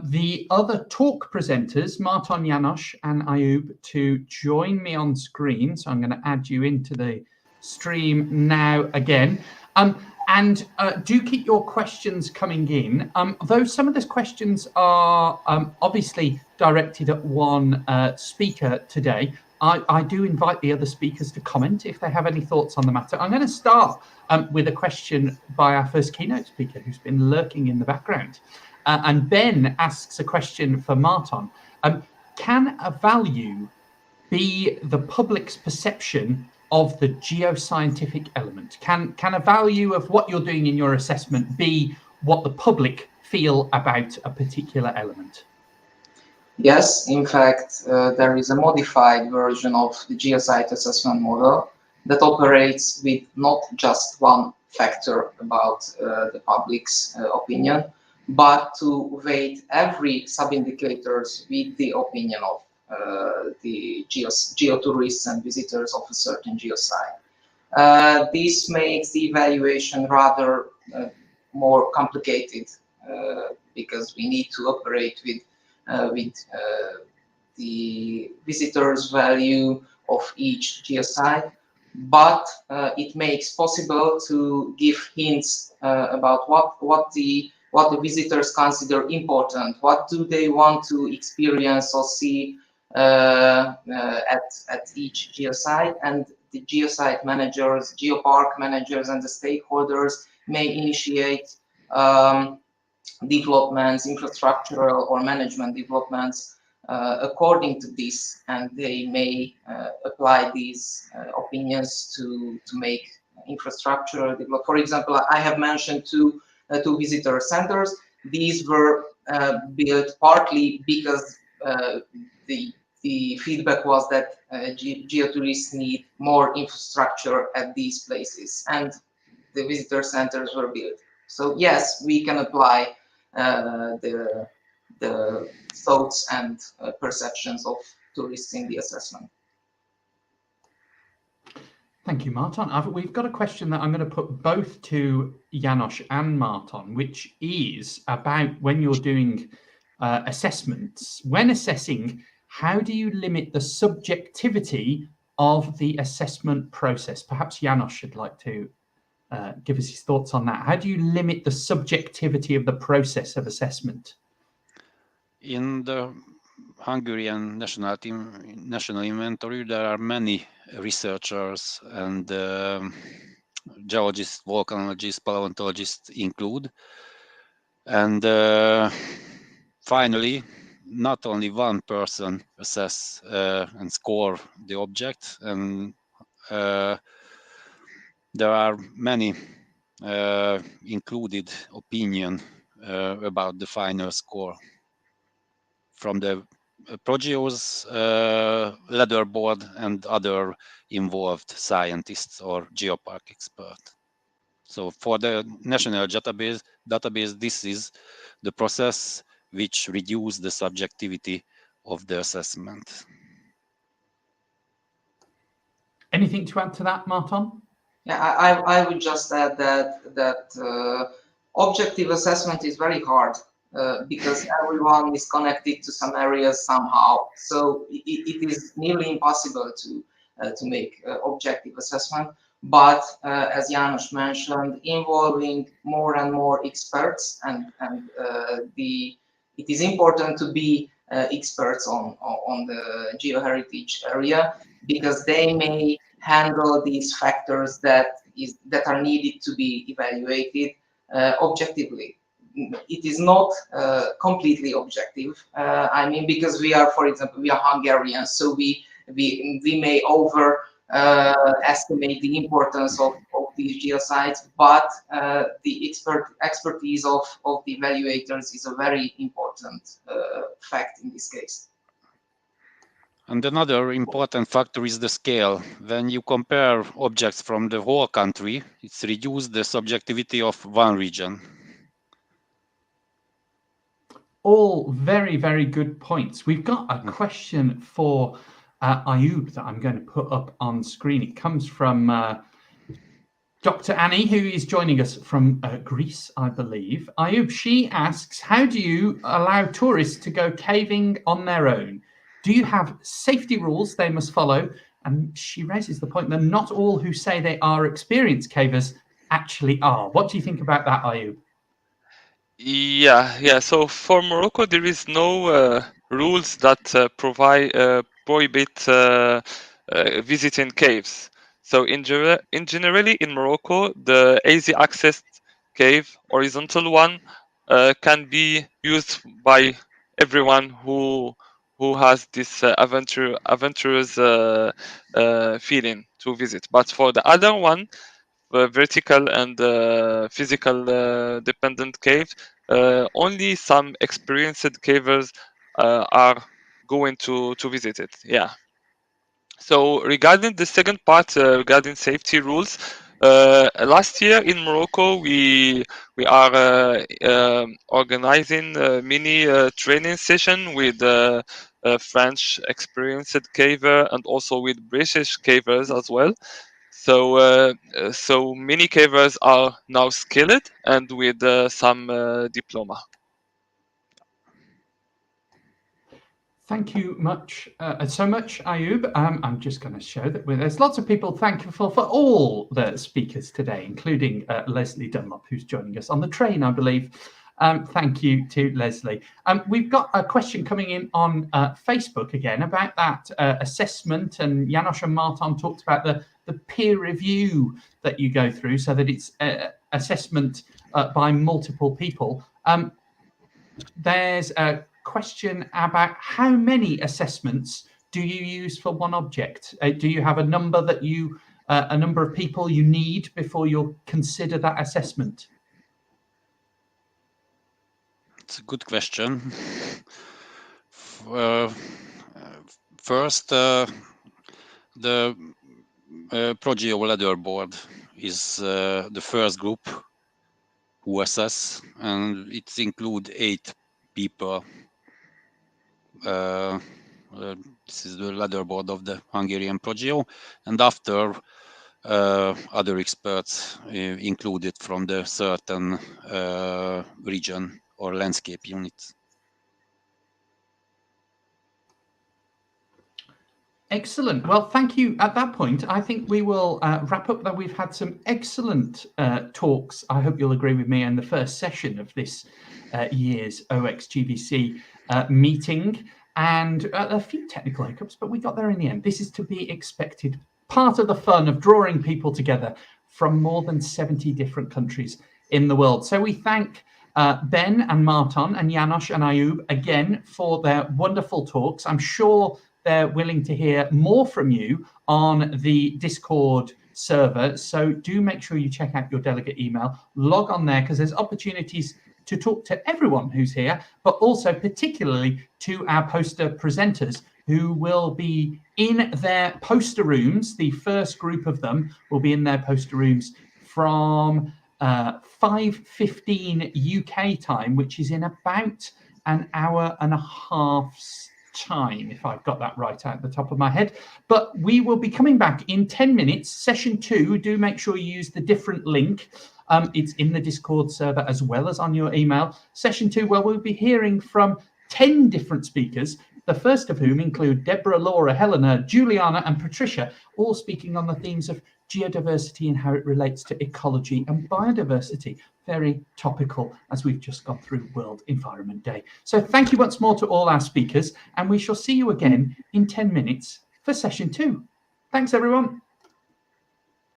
the other talk presenters, Marton, János, and Ayub, to join me on screen. So I'm going to add you into the stream now again. And do keep your questions coming in. Though some of these questions are obviously directed at one speaker today, I do invite the other speakers to comment if they have any thoughts on the matter. I'm going to start with a question by our first keynote speaker, who's been lurking in the background. And Ben asks a question for Marton. Can a value be the public's perception of the geoscientific element? Can a value of what you're doing in your assessment be what the public feel about a particular element? Yes, in fact, there is a modified version of the geosite assessment model that operates with not just one factor about the public's opinion, but to weight every sub-indicators with the opinion of the geotourists and visitors of a certain geosite. This makes the evaluation rather more complicated because we need to operate with the visitor's value of each geosite, but it makes possible to give hints about what the visitors consider important, what do they want to experience or see at each geosite, and the geosite managers, geopark managers, and the stakeholders may initiate developments, infrastructural or management developments according to this, and they may apply these opinions to make infrastructure develop. For example, I have mentioned two visitor centers. These were built partly because the feedback was that geotourists need more infrastructure at these places, and the visitor centers were built. So yes, we can apply the thoughts and perceptions of tourists in the assessment. Thank you, Marton. We've got a question that I'm going to put both to János and Marton, which is about when you're doing assessments. When assessing, how do you limit the subjectivity of the assessment process? Perhaps János should like to give us his thoughts on that. How do you limit the subjectivity of the process of assessment? In the Hungarian national inventory, there are many researchers and geologists, volcanologists, paleontologists include. And finally, not only one person assess and score the object, and there are many included opinion about the final score from the Progeos leaderboard and other involved scientists or geopark experts. So for the national database, this is the process which reduces the subjectivity of the assessment. Anything to add to that, Marton? Yeah, I would just add that objective assessment is very hard because everyone is connected to some areas somehow. So it is nearly impossible to make objective assessment. But as János mentioned, involving more and more experts, and it is important to be experts on the geoheritage area. because they may handle these factors that are needed to be evaluated objectively. It is not completely objective. I mean, because we are, for example, we are Hungarians, so we may estimate the importance of these geosites, but the expertise of the evaluators is a very important fact in this case. And another important factor is the scale. When you compare objects from the whole country, it's reduced the subjectivity of one region. All very, very good points. We've got a question for Ayub that I'm going to put up on screen. It comes from Dr. Annie, who is joining us from Greece, I believe. Ayub, she asks, how do you allow tourists to go caving on their own? Do you have safety rules they must follow? And she raises the point that not all who say they are experienced cavers actually are. What do you think about that, Ayub? Yeah. So for Morocco, there is no rules that prohibit visiting caves. So generally in Morocco, the easy access cave, horizontal one, can be used by everyone who has this adventurous feeling to visit. But for the other one, vertical and physical dependent caves, only some experienced cavers are going to visit it. Yeah. So regarding the second part, regarding safety rules, last year in Morocco we are organizing a mini training session with French experienced caver and also with British cavers as well. So many cavers are now skilled and with some diploma. Thank you so much, Ayub. I'm just going to show that there's lots of people thankful for all the speakers today, including Leslie Dunlop, who's joining us on the train, I believe. Thank you to Leslie. We've got a question coming in on Facebook again about that assessment, and Janos and Martin talked about the peer review that you go through so that it's assessment by multiple people. There's a question about how many assessments do you use for one object? Do you have a number that a number of people you need before you'll consider that assessment? It's a good question. First, the Progeo leaderboard is the first group who assess, and it includes 8 people. This is the leaderboard of the Hungarian Progeo, and after other experts included from the certain region or landscape units. Excellent. Well, thank you. At that point, I think we will wrap up. That we've had some excellent talks. I hope you'll agree with me in the first session of this year's OxGVC meeting, and a few technical hiccups, but we got there in the end. This is to be expected. Part of the fun of drawing people together from more than 70 different countries in the world. So we thank Ben and Martin and Janos and Ayub again for their wonderful talks. I'm sure they're willing to hear more from you on the Discord server. So do make sure you check out your delegate email, log on there, because there's opportunities to talk to everyone who's here, but also particularly to our poster presenters who will be in their poster rooms. The first group of them will be in their poster rooms from 5:15 UK time, which is in about an hour and a half's time, if I've got that right at the top of my head. But we will be coming back in 10 minutes. Session 2, do make sure you use the different link. It's in the Discord server as well as on your email. Session 2, well, we'll be hearing from 10 different speakers, the first of whom include Deborah, Laura, Helena, Juliana, and Patricia, all speaking on the themes of geodiversity and how it relates to ecology and biodiversity. Very topical as we've just gone through World Environment Day. So thank you once more to all our speakers, and we shall see you again in 10 minutes for session 2. Thanks, everyone.